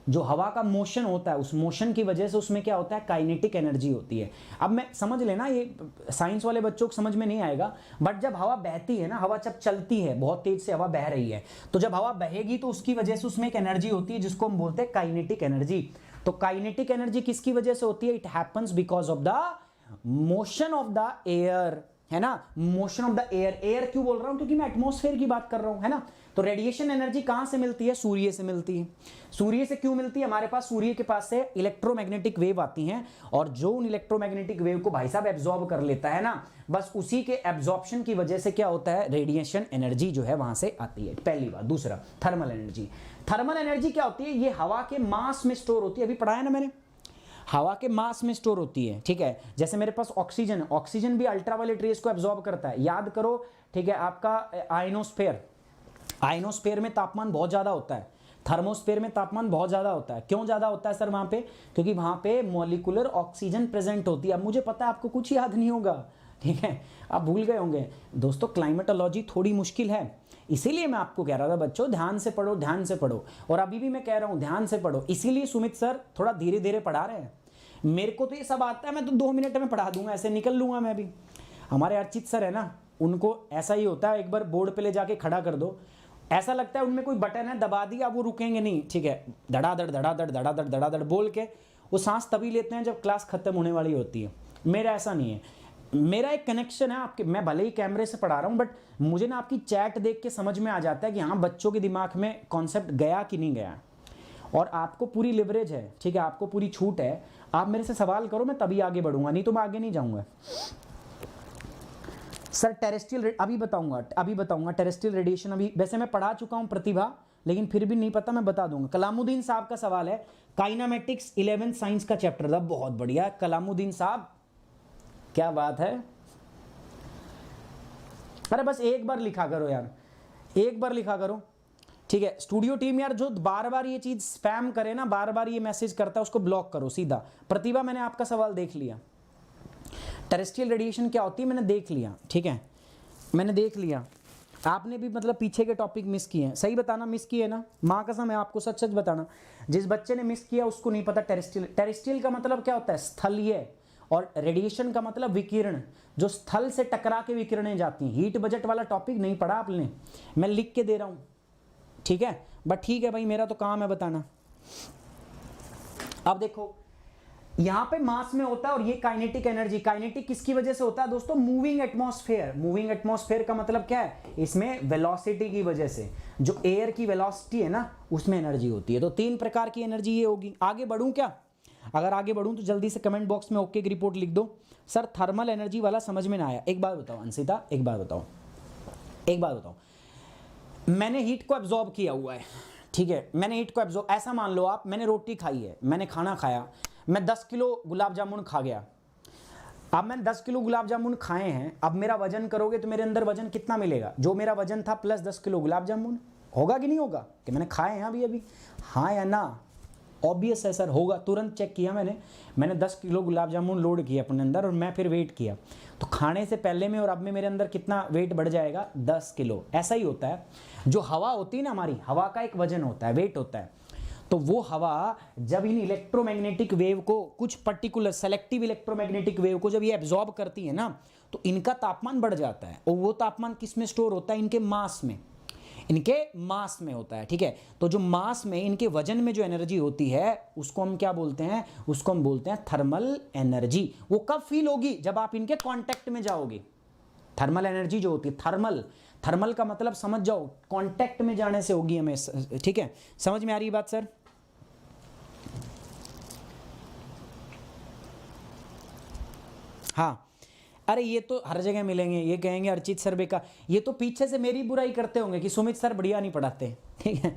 जो हवा का मोशन होता है, उस मोशन की वजह से उसमें क्या होता है, काइनेटिक एनर्जी होती है। अब मैं समझ लेना, ये साइंस वाले बच्चों को समझ में नहीं आएगा, बट जब हवा बहती है ना, हवा जब चलती है, बहुत तेज से हवा बह रही है, तो जब हवा बहेगी तो उसकी वजह से उसमें एक एनर्जी होती है जिसको हम बोलते हैं काइनेटिक एनर्जी। तो काइनेटिक एनर्जी किसकी वजह से होती है, it happens because of the motion of the air, है ना। Motion of the air, air क्यों बोल रहा हूं, क्योंकि मैं एटमॉस्फेयर की बात कर रहा हूं, है ना। तो रेडिएशन एनर्जी कहां से मिलती है, सूर्य से मिलती है। सूर्य से क्यों मिलती है, हमारे पास सूर्य के पास से इलेक्ट्रोमैग्नेटिक वेव आती हैं, और जो उन इलेक्ट्रोमैग्नेटिक वेव को भाई साहब एब्जॉर्ब कर लेता है ना, बस उसी के एब्जॉर्प्शन की वजह से क्या होता है, रेडिएशन एनर्जी जो है वहां से आती है, पहली बात। दूसरा, थर्मल एनर्जी। थर्मल एनर्जी क्या होती है, ये हवा के मास में स्टोर होती है, अभी पढ़ा है ना मैंने, हवा के मास में स्टोर होती है, ठीक है। जैसे मेरे पास ऑक्सीजन, ऑक्सीजन भी अल्ट्रावायलेट रेज को एब्जॉर्ब करता है, याद करो, ठीक है। आपका आयनोस्फेयर, आयनोस्फेयर में तापमान बहुत ज्यादा होता है, थर्मोस्फेयर में तापमान बहुत ज्यादा होता है। क्यों ज्यादा होता है सर वहां पे, क्योंकि वहां पे मॉलिक्यूलर ऑक्सीजन प्रेजेंट होती है। अब मुझे पता है आपको कुछ याद नहीं होगा, ठीक है, आप भूल गए होंगे दोस्तों, क्लाइमेटोलॉजी थोड़ी मुश्किल है, इसीलिए मैं आपको कह रहा था बच्चों ध्यान से पढ़ो, ध्यान से पढ़ो। और अभी भी मैं कह रहा हूं ध्यान से पढ़ो, इसीलिए सुमित सर थोड़ा धीरे धीरे पढ़ा रहे हैं। मेरे को तो ये सब आता है, मैं तो 2 मिनट में पढ़ा दूंगा, ऐसे निकल लूंगा मैं भी। हमारे अर्चित सर है ना, उनको ऐसा ही होता है, एक बार बोर्ड पे ले जाके खड़ा कर दो, ऐसा लगता है उनमें कोई बटन है, दबा दिया वो रुकेंगे नहीं, ठीक है, धड़ाधड़ धड़ाधड़ धड़ाधड़ धड़ाधड़ बोल के वो सांस तभी लेते हैं जब क्लास खत्म होने वाली होती है। मेरा ऐसा नहीं है, मेरा एक कनेक्शन है आपके, मैं भले ही कैमरे से पढ़ा रहा हूँ, बट मुझे ना आपकी चैट देख के समझ में आ जाता है कि हाँ बच्चों के दिमाग में कॉन्सेप्ट गया कि नहीं गया। और आपको पूरी लिवरेज है, ठीक है, आपको पूरी छूट है, आप मेरे से सवाल करो, मैं तभी आगे बढ़ूंगा, नहीं तो मैं आगे नहीं जाऊंगा। सर टेरेस्ट्रियल, अभी बताऊंगा टेरेस्ट्रियल रेडिएशन, अभी वैसे मैं पढ़ा चुका हूं प्रतिभा, लेकिन फिर भी नहीं पता, मैं बता दूंगा। कलामुद्दीन साहब का सवाल है, काइनामेटिक्स 11th साइंस का चैप्टर था, बहुत बढ़िया कलामुद्दीन साहब, क्या बात है। अरे बस एक बार लिखा करो यार, एक बार लिखा करो, ठीक है। स्टूडियो टीम यार, जो बार बार ये चीज स्पैम करे ना, बार बार ये मैसेज करता है, उसको ब्लॉक करो सीधा। प्रतिभा, मैंने आपका सवाल देख लिया, टेरेस्ट्रियल रेडिएशन क्या होती है मैंने देख लिया, ठीक है, मैंने देख लिया। आपने भी मतलब पीछे के टॉपिक मिस किए हैं, सही बताना, मिस किए ना, माँ कसम है आपको, सच सच बताना। जिस बच्चे ने मिस किया उसको नहीं पता टेरेस्ट्रियल, टेरेस्ट्रियल का मतलब क्या होता है, स्थलीय, और रेडिएशन का मतलब विकिरण, जो स्थल से टकरा के विकिरणें जाती हैं। हीट बजट वाला टॉपिक नहीं पढ़ा आपने, मैं लिख के दे रहा हूं, ठीक है, बट ठीक है भाई, मेरा तो काम है बताना। अब देखो यहां पे मास में होता है, और ये काइनेटिक एनर्जी, काइनेटिक किसकी वजह से होता है दोस्तों, मूविंग एटमॉस्फेयर। मूविंग एटमॉस्फेयर का मतलब क्या है, इसमें वेलोसिटी की वजह से, जो एयर की वेलोसिटी है ना, उसमें एनर्जी होती है। तो 3 प्रकार की एनर्जी ये होगी। आगे बढ़ूं क्या, अगर आगे बढ़ूं तो जल्दी से कमेंट बॉक्स में ओके की रिपोर्ट लिख दो। सर थर्मल एनर्जी वाला समझ में ना आया, एक बात बताओ अंशिता, एक बात बताओ, मैंने हीट को एब्जॉर्ब किया हुआ है, ठीक है, मैंने हीट को एब्जॉर्ब, ऐसा मान लो आप, मैंने रोटी खाई है, मैंने खाना खाया, मैं 10 किलो गुलाब जामुन खा गया। अब मैंने 10 किलो गुलाब जामुन खाए हैं, अब मेरा वजन करोगे तो मेरे अंदर वजन कितना मिलेगा, जो मेरा वजन था प्लस 10 किलो गुलाब जामुन, होगा कि नहीं होगा, कि मैंने खाए हैं अभी, हाँ या ना, ऑब्वियस है सर, होगा, तुरंत चेक किया मैंने 10 किलो गुलाब जामुन लोड किया अपने अंदर, और मैं फिर वेट किया, तो खाने से पहले में और अब में मेरे अंदर कितना वेट बढ़ जाएगा, 10 किलो। ऐसा ही होता है, जो हवा होती है ना हमारी, हवा का एक वजन होता है, वेट होता है, तो वो हवा जब इन इलेक्ट्रोमैग्नेटिक वेव को, कुछ पर्टिकुलर सेलेक्टिव इलेक्ट्रोमैग्नेटिक वेव को जब ये एब्जॉर्ब करती है ना, तो इनका तापमान बढ़ जाता है, और वो तापमान किस में स्टोर होता है, इनके मास में, इनके मास में होता है, ठीक है। तो जो मास में, इनके वजन में जो एनर्जी होती है, उसको हम क्या बोलते हैं, उसको हम बोलते हैं थर्मल एनर्जी। वो कब फील होगी, जब आप इनके कांटेक्ट में जाओगे। थर्मल एनर्जी जो होती है, थर्मल का मतलब समझ जाओ, कांटेक्ट में जाने से होगी हमें, ठीक है, समझ में आ रही बात सर। हाँ, अरे ये तो हर जगह मिलेंगे, ये कहेंगे अर्चित सर बेकार, ये तो पीछे से मेरी बुराई करते होंगे कि सुमित सर बढ़िया नहीं पढ़ाते, ठीक है।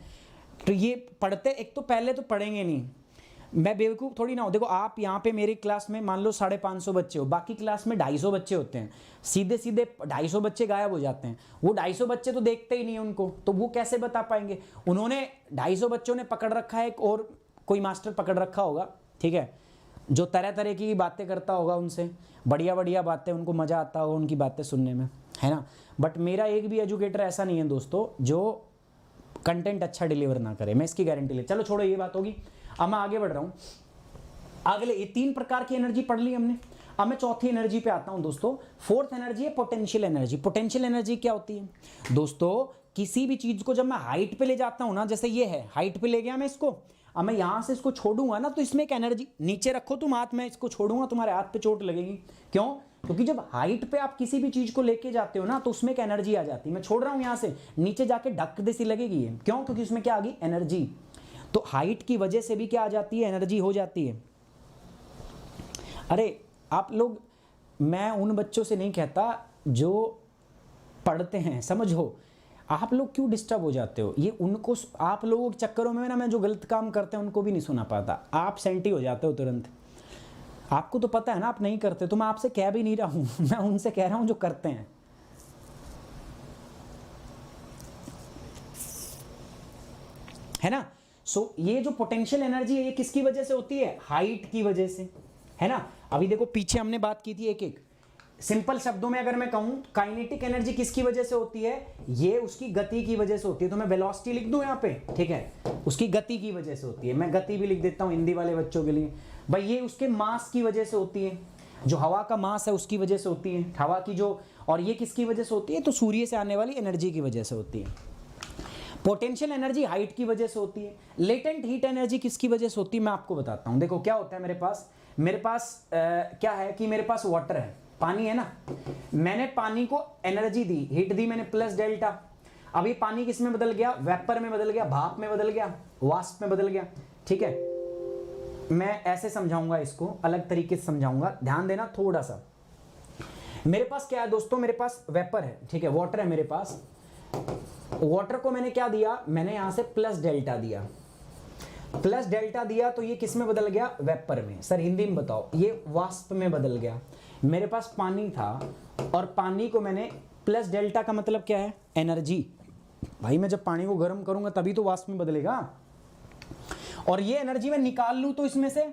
तो ये पढ़ते, एक तो पहले तो पढ़ेंगे नहीं, मैं बेवकूफ़ थोड़ी ना हो। देखो आप यहाँ पे मेरी क्लास में मान लो 550 बच्चे हो, बाकी क्लास में 250 बच्चे होते हैं, सीधे 250 बच्चे गायब हो जाते हैं। वो 250 बच्चे तो देखते ही नहीं उनको, तो वो कैसे बता पाएंगे। उन्होंने 250 बच्चों ने पकड़ रखा है, और कोई मास्टर पकड़ रखा होगा, ठीक है, जो तरह तरह की बातें करता होगा, उनसे बढ़िया बढ़िया बातें, उनको मज़ा आता होगा उनकी बातें सुनने में, है ना। बट मेरा एक भी एजुकेटर ऐसा नहीं है दोस्तों जो कंटेंट अच्छा डिलीवर ना करे, मैं इसकी गारंटी ले। चलो छोड़ो, ये बात होगी, अब मैं आगे बढ़ रहा हूँ। अगले ये 3 प्रकार की एनर्जी पढ़ ली हमने, अब मैं चौथी एनर्जी पे आता हूँ दोस्तों। 4th एनर्जी है पोटेंशियल एनर्जी। पोटेंशियल एनर्जी क्या होती है दोस्तों, किसी भी चीज़ को जब मैं हाइट पे ले जाता हूँ ना, जैसे ये है, हाइट पे ले गया मैं इसको, अब मैं यहाँ से इसको छोड़ूंगा ना, तो इसमें एक एनर्जी, नीचे रखो तुम हाथ में, इसको छोड़ूंगा तुम्हारे हाथ पे चोट लगेगी। क्यों, क्योंकि जब हाइट पे आप किसी भी चीज को लेके जाते हो ना, तो उसमें एक एनर्जी आ जाती है। मैं छोड़ रहा हूं यहां से, नीचे जाके धक्क दे सी लगेगी ये, क्यों, क्योंकि उसमें क्या आ गई, एनर्जी। तो हाइट की वजह से भी क्या आ जाती है, एनर्जी हो जाती है। अरे आप लोग, मैं उन बच्चों से नहीं कहता जो पढ़ते हैं, समझो, आप लोग क्यों डिस्टर्ब हो जाते हो, ये उनको, आप लोगों के चक्करों में ना, मैं जो गलत काम करते हैं उनको भी नहीं सुना पाता, आप सेंटी हो जाते हो तुरंत। आपको तो पता है ना आप नहीं करते, तो मैं आपसे कह भी नहीं रहा हूं, मैं उनसे कह रहा हूं जो करते हैं, है ना। सो ये जो पोटेंशियल एनर्जी है, ये किसकी वजह से होती है, हाइट की वजह से, है ना। अभी देखो पीछे हमने बात की थी, एक एक सिंपल शब्दों में अगर मैं कहूं, काइनेटिक एनर्जी किसकी वजह से होती है, ये उसकी गति की वजह से होती है। तो मैं वेलोसिटी लिख दूं यहां पे, ठीक है, उसकी गति की वजह से होती है। मैं गति भी लिख देता हूं हिंदी वाले बच्चों के लिए, भाई ये उसके मास की वजह से होती है, जो हवा का मास है उसकी वजह से होती है हवा की जो, और ये किसकी वजह से होती है, तो सूर्य से आने वाली एनर्जी की वजह से होती है। पोटेंशियल एनर्जी हाइट की वजह से होती है। लेटेंट हीट एनर्जी किसकी वजह से होती है, मैं आपको बताता हूं। देखो क्या होता है, मेरे पास क्या है कि मेरे पास वाटर है, पानी है ना, मैंने पानी को एनर्जी दी, हीट दी मैंने प्लस डेल्टा। अब ये पानी किस में बदल गया, वेपर में बदल गया, भाप में बदल गया, वाष्प में बदल गया। ठीक है, मैं ऐसे समझाऊंगा इसको, अलग तरीके से समझाऊंगा, ध्यान देना थोड़ा सा। मेरे पास क्या है दोस्तों, मेरे पास वेपर है, ठीक है, वाटर है मेरे पास। वाटर को मैंने क्या दिया, मैंने यहां से प्लस डेल्टा दिया, प्लस डेल्टा दिया, तो ये किस में बदल गया, वेपर में। सर हिंदी में बताओ, ये वाष्प में बदल गया। मेरे पास पानी था और पानी को मैंने प्लस डेल्टा का मतलब क्या है, एनर्जी। भाई मैं जब पानी को गर्म करूंगा तभी तो वाष्प में बदलेगा, और ये एनर्जी मैं निकाल लूं तो इसमें से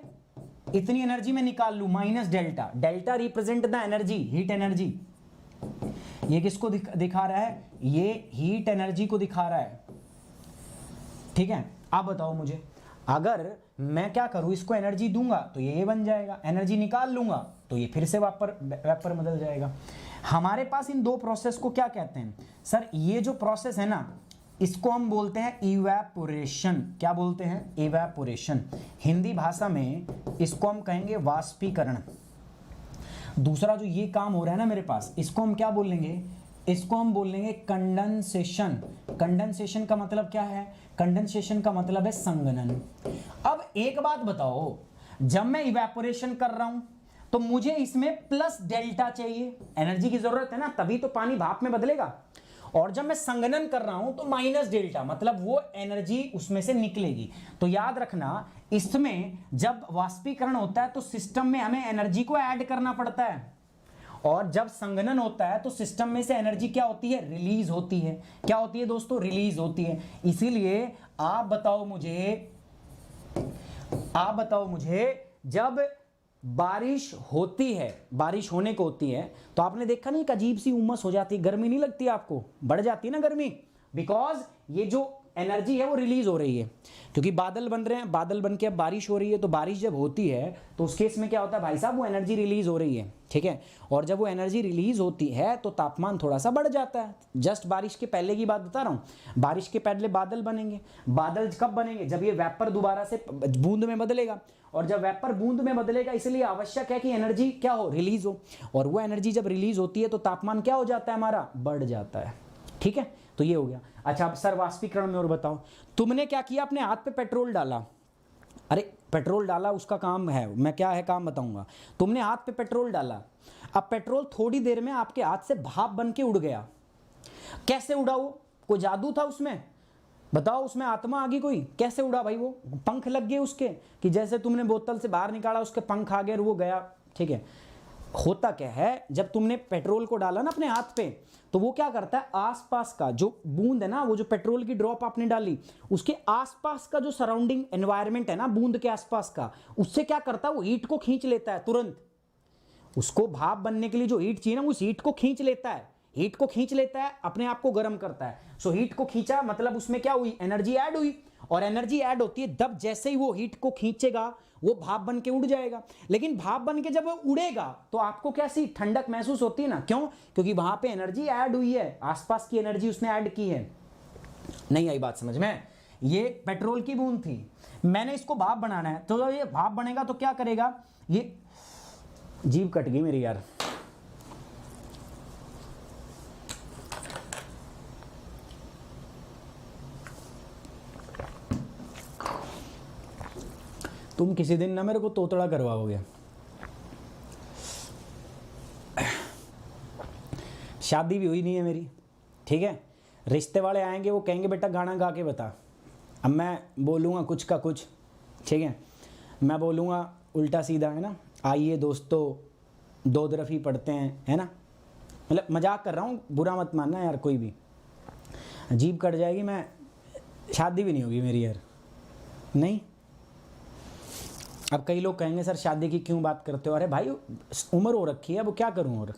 इतनी एनर्जी में निकाल लूं, minus delta. Delta represent the energy, heat energy. ये किसको दिखा रहा है, ये हीट एनर्जी को दिखा रहा है। ठीक है, आप बताओ मुझे, अगर मैं क्या करूं, इसको एनर्जी दूंगा तो ये बन जाएगा, एनर्जी निकाल लूंगा तो ये फिर से वेपर बदल जाएगा। हमारे पास इन दो प्रोसेस को क्या कहते हैं सर, ये जो प्रोसेस है ना, इसको हम बोलते हैं इवेपोरेशन। क्या बोलते हैं, इवेपोरेशन। हिंदी भाषा में इसको हम कहेंगे वाष्पीकरण। दूसरा जो ये काम हो रहा है ना मेरे पास, इसको हम क्या बोलेंगे, इसको हम बोलेंगे कंडेंसेशन। कंडेंसेशन का मतलब क्या है, कंडेंसेशन का मतलब है संघनन। अब एक बात बताओ, जब मैं इवेपोरेशन कर रहा हूं तो मुझे इसमें प्लस डेल्टा चाहिए, एनर्जी की जरूरत है ना, तभी तो पानी भाप में बदलेगा। और जब मैं संघनन कर रहा हूं तो माइनस डेल्टा, मतलब वो एनर्जी उसमें से निकलेगी। तो याद रखना, इसमें जब वाष्पीकरण होता है तो सिस्टम में हमें एनर्जी को ऐड करना पड़ता है, और जब संघनन होता है तो सिस्टम में से एनर्जी क्या होती है, रिलीज होती है। क्या होती है दोस्तों, रिलीज होती है। इसीलिए आप बताओ मुझे जब बारिश होती है, बारिश होने को होती है, तो आपने देखा नहीं, एक अजीब सी उमस हो जाती है, गर्मी नहीं लगती आपको, बढ़ जाती है ना गर्मी, बिकॉज ये जो एनर्जी है वो रिलीज हो रही है, क्योंकि बादल बन रहे हैं, बादल बन के अब बारिश हो रही है। तो बारिश जब होती है तो उस केस में क्या होता है भाई साहब, वो एनर्जी रिलीज हो रही है। ठीक है, और जब वो एनर्जी रिलीज होती है तो तापमान थोड़ा सा बढ़ जाता है। जस्ट बारिश के पहले की बात बता रहा हूं, बारिश के पहले बादल बनेंगे। बादल कब बनेंगे, जब ये वेपर दोबारा से बूंद में बदलेगा, और जब वेपर बूंद में बदलेगा इसलिए आवश्यक है कि एनर्जी क्या हो, रिलीज हो, और वो एनर्जी जब रिलीज होती है तो तापमान क्या हो जाता है, हमारा बढ़ जाता है। ठीक है, तो ये हो गया। अच्छा, अब सर वाष्पीकरण में और बताओ, तुमने क्या किया, अपने हाथ पे पेट्रोल डाला। अरे पेट्रोल डाला, उसका काम है, मैं क्या है काम बताऊंगा। तुमने हाथ पे पेट्रोल डाला, अब पेट्रोल थोड़ी देर में आपके हाथ से भाप बन के उड़ गया। कैसे उड़ा वो, कोई जादू था उसमें, बताओ, उसमें आत्मा आ गई कोई, कैसे उड़ा भाई, वो पंख लग गए उसके, कि जैसे तुमने बोतल से बाहर निकाला उसके पंख आ गए और वो गया। ठीक है, होता क्या है, जब तुमने पेट्रोल को डाला ना अपने हाथ पे, तो वो क्या करता है, आसपास का जो बूंद है ना, वो जो पेट्रोल की ड्रॉप आपने डाली, उसके आसपास का जो सराउंडिंग एनवायरनमेंट है ना बूंद के आसपास का, उससे क्या करता है, वो हीट को खींच लेता है तुरंत। उसको भाप बनने के लिए जो हीट चाहिए ना, उस हीट को खींच लेता है, हीट को खींच लेता है, अपने आप को गर्म करता है। सो हीट को खींचा मतलब उसमें क्या हुई, एनर्जी ऐड हुई, और एनर्जी ऐड होती है तब जैसे ही वो हीट को खींचेगा वो भाप बन के उड़ जाएगा। लेकिन भाप बन के जब वो उड़ेगा तो आपको कैसी ठंडक महसूस होती है ना, क्यों, क्योंकि वहां पे एनर्जी ऐड हुई है, आसपास की एनर्जी उसने ऐड की है। नहीं आई बात समझ में, ये पेट्रोल की बूंद थी, मैंने इसको भाप बनाना है, तो ये भाप बनेगा तो क्या करेगा, ये जीभ कट गई मेरी यार, तुम किसी दिन ना मेरे को तोतड़ा करवाओगे। शादी भी हुई नहीं है मेरी, ठीक है, रिश्ते वाले आएंगे, वो कहेंगे बेटा गाना गा के बता। अब मैं बोलूँगा कुछ का कुछ, ठीक है, मैं बोलूँगा उल्टा सीधा, है ना, आइए दोस्तों दो तरफ ही पढ़ते हैं, है ना, मतलब मजाक कर रहा हूँ, बुरा मत मानना यार कोई भी, जीभ कट जाएगी, मैं शादी भी नहीं होगी मेरी यार, नहीं। अब कई लोग कहेंगे सर शादी की क्यों बात करते हो, अरे भाई उम्र हो रखी है, अब क्या करूं, और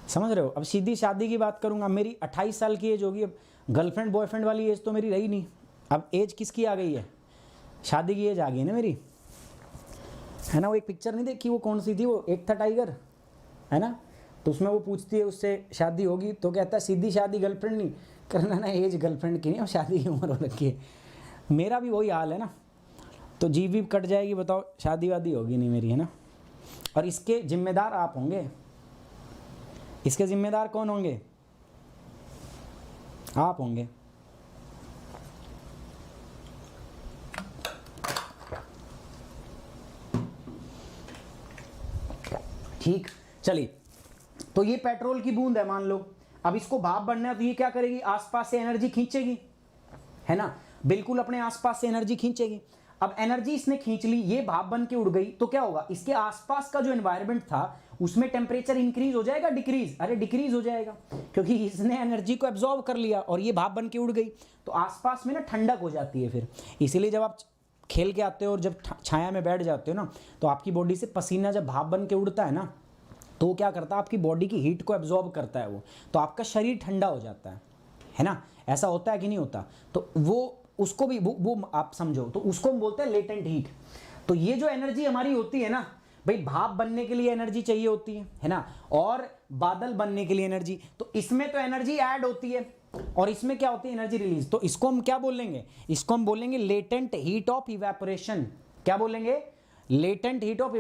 समझ रहे हो, अब सीधी शादी की बात करूंगा, मेरी 28 साल की एज होगी, अब गर्लफ्रेंड बॉयफ्रेंड वाली एज तो मेरी रही नहीं, अब एज किसकी आ गई है, शादी की एज आ गई है ना मेरी। है ना। वो एक पिक्चर नहीं देखी, वो कौन सी थी, वो एक था टाइगर, है ना। तो उसमें वो पूछती है उससे शादी होगी, तो कहता है सीधी शादी, गर्लफ्रेंड नहीं करना ना, एज गर्लफ्रेंड की नहीं और शादी की उम्र हो रखी है। मेरा भी वही हाल है ना, तो जीभ भी कट जाएगी, बताओ शादी वादी होगी नहीं मेरी, है ना। और इसके जिम्मेदार आप होंगे, इसके जिम्मेदार कौन होंगे, आप होंगे। ठीक, चलिए, तो ये पेट्रोल की बूंद है मान लो। अब इसको भाप बनना है तो ये क्या करेगी, आसपास से एनर्जी खींचेगी, है ना, बिल्कुल अपने आसपास से एनर्जी खींचेगी। अब एनर्जी इसने खींच ली, ये भाप बन के उड़ गई, तो क्या होगा, इसके आसपास का जो एनवायरनमेंट था उसमें टेम्परेचर इंक्रीज हो जाएगा, डिक्रीज, अरे डिक्रीज हो जाएगा, क्योंकि इसने एनर्जी को एब्जॉर्ब कर लिया और ये भाप बन के उड़ गई। तो आसपास में ना ठंडक हो जाती है फिर। इसीलिए जब आप खेल के आते हो और जब छाया में बैठ जाते हो ना, तो आपकी बॉडी से पसीना जब भाप बन के उड़ता है ना, तो वो क्या करता है, आपकी बॉडी की हीट को एब्जॉर्ब करता है वो, तो आपका शरीर ठंडा हो जाता है ना। ऐसा होता है कि नहीं होता। तो वो उसको भी वो आप समझो, तो उसको हम बोलते हैं लेटेंट हीट। तो ये जो एनर्जी हमारी होती है ना भाई, भाप बनने के लिए एनर्जी चाहिए होती है ना, और बादल बनने के लिए एनर्जी, तो इसमें तो एनर्जी ऐड होती है और इसमें क्या होती है, एनर्जी रिलीज। तो इसको हम क्या बोलेंगे, इसको हम बोलेंगे लेटेंट हीट ऑफ इवेपोरेशन। क्या बोलेंगे, लेटेंट हीट ऑफ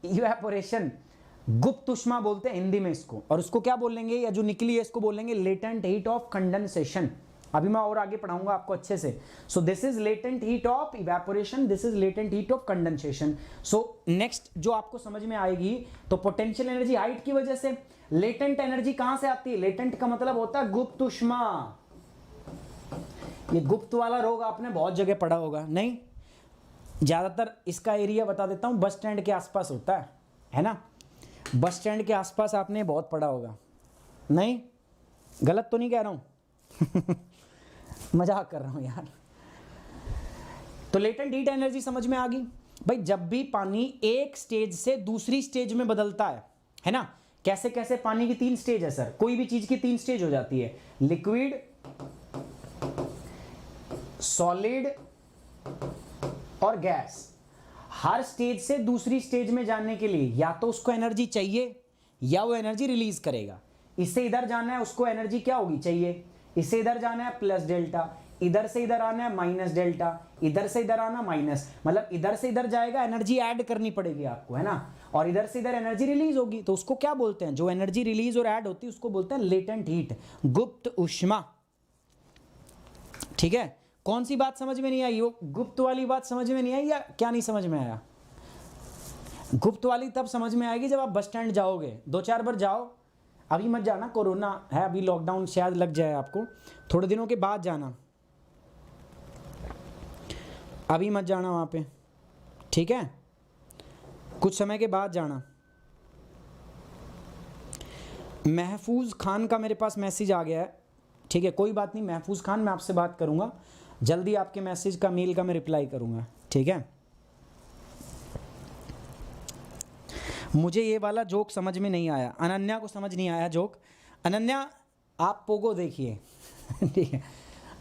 इवेपोरेशन, गुप्त उष्मा बोलते हैं हिंदी में इसको। और उसको क्या बोलेंगे, या जो निकली है इसको बोलेंगे लेटेंट हीट ऑफ कंडेंसेशन। अभी मैं और आगे पढ़ाऊंगा आपको अच्छे से। So this is latent heat of evaporation, this is latent heat of condensation. So next जो आपको समझ में आएगी, तो पोटेंशियल एनर्जी हाइट की वजह से। लेटेंट एनर्जी कहां से आती है, लेटेंट का मतलब होता है गुप्त उष्मा। ये गुप्त वाला रोग आपने बहुत जगह पढ़ा होगा, नहीं, ज्यादातर इसका एरिया बता देता हूं, बस स्टैंड के आसपास होता है ना। बस स्टैंड के आसपास आपने बहुत पढ़ा होगा, नहीं, गलत तो नहीं कह रहा हूं मजाक कर रहा हूं यार। तो लेटेंट हीट एनर्जी समझ में आ गई भाई। जब भी पानी एक स्टेज से दूसरी स्टेज में बदलता है ना, कैसे कैसे, पानी की 3 स्टेज है सर, कोई भी चीज की 3 स्टेज हो जाती है, लिक्विड, सॉलिड और गैस। हर स्टेज से दूसरी स्टेज में जाने के लिए या तो उसको एनर्जी चाहिए या वो एनर्जी रिलीज करेगा। इससे इधर जाना है, उसको एनर्जी क्या होगी, चाहिए। इससे इधर जाना है प्लस डेल्टा, इधर से इधर आना है माइनस डेल्टा, इधर से इधर आना माइनस, मतलब इधर से इधर जाएगा, एनर्जी ऐड करनी पड़ेगी आपको, है ना। और इधर से इधर एनर्जी रिलीज होगी, तो उसको क्या बोलते हैं, जो एनर्जी रिलीज और ऐड होती है उसको बोलते हैं लेटेंट हीट, गुप्त उष्मा। ठीक है, कौन सी बात समझ में नहीं आई, वो गुप्त वाली बात समझ में नहीं आई, या क्या नहीं समझ में आया। गुप्त वाली तब समझ में आएगी जब आप बस स्टैंड जाओगे, 2-4 बार जाओ, अभी मत जाना, कोरोना है, अभी लॉकडाउन शायद लग जाए आपको, थोड़े दिनों के बाद जाना, अभी मत जाना वहाँ पे, ठीक है, कुछ समय के बाद जाना। महफूज खान का मेरे पास मैसेज आ गया है, ठीक है, कोई बात नहीं महफूज खान, मैं आपसे बात करूँगा जल्दी, आपके मैसेज का, मेल का मैं रिप्लाई करूँगा, ठीक है। मुझे ये वाला जोक समझ में नहीं आया, अनन्या को समझ नहीं आया जोक। अनन्या आप पोगो देखिए ठीक है,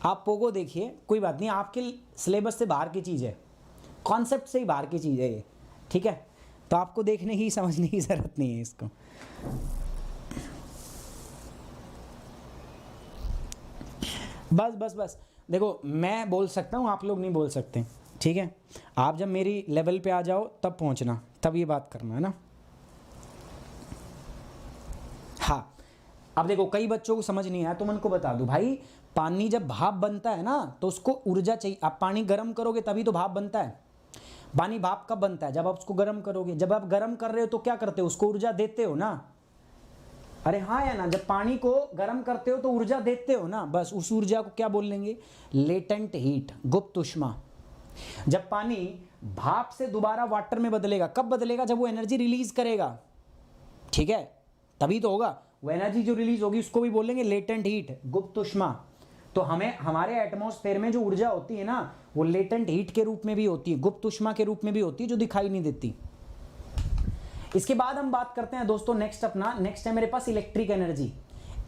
आप पोगो देखिए, कोई बात नहीं, आपके सिलेबस से बाहर की चीज़ है, कॉन्सेप्ट से ही बाहर की चीज़ है ये, ठीक है, तो आपको देखने की समझने की ज़रूरत नहीं है इसको। बस बस बस देखो, मैं बोल सकता हूँ, आप लोग नहीं बोल सकते, ठीक है। आप जब मेरी लेवल पे आ जाओ तब पहुँचना, तब ये बात करना, है ना। हाँ, अब देखो कई बच्चों को समझ नहीं आया, तो मैं उनको बता दूं भाई, पानी जब भाप बनता है ना तो उसको ऊर्जा चाहिए। आप पानी गर्म करोगे तभी तो भाप बनता है। पानी भाप कब बनता है, जब आप उसको गर्म करोगे। जब आप गर्म कर रहे हो तो क्या करते हो, उसको ऊर्जा देते हो ना। अरे हाँ या ना, जब पानी को गर्म करते हो तो ऊर्जा देते हो ना, बस उस ऊर्जा को क्या बोल लेंगे, लेटेंट हीट, गुप्त उष्मा। जब पानी भाप से दोबारा वाटर में बदलेगा, कब बदलेगा, जब वो एनर्जी रिलीज करेगा, ठीक है, तभी तो होगा। वो एनर्जी जो रिलीज होगी उसको भी बोलेंगे लेटेंट हीट, गुप्त उष्मा। तो हमें हमारे एटमॉस्फेयर में जो ऊर्जा होती है ना, वो लेटेंट हीट के रूप में भी होती है, गुप्त उष्मा के रूप में भी होती है, जो दिखाई नहीं देती। इसके बाद हम बात करते हैं दोस्तों नेक्स्ट है मेरे पास इलेक्ट्रिक एनर्जी।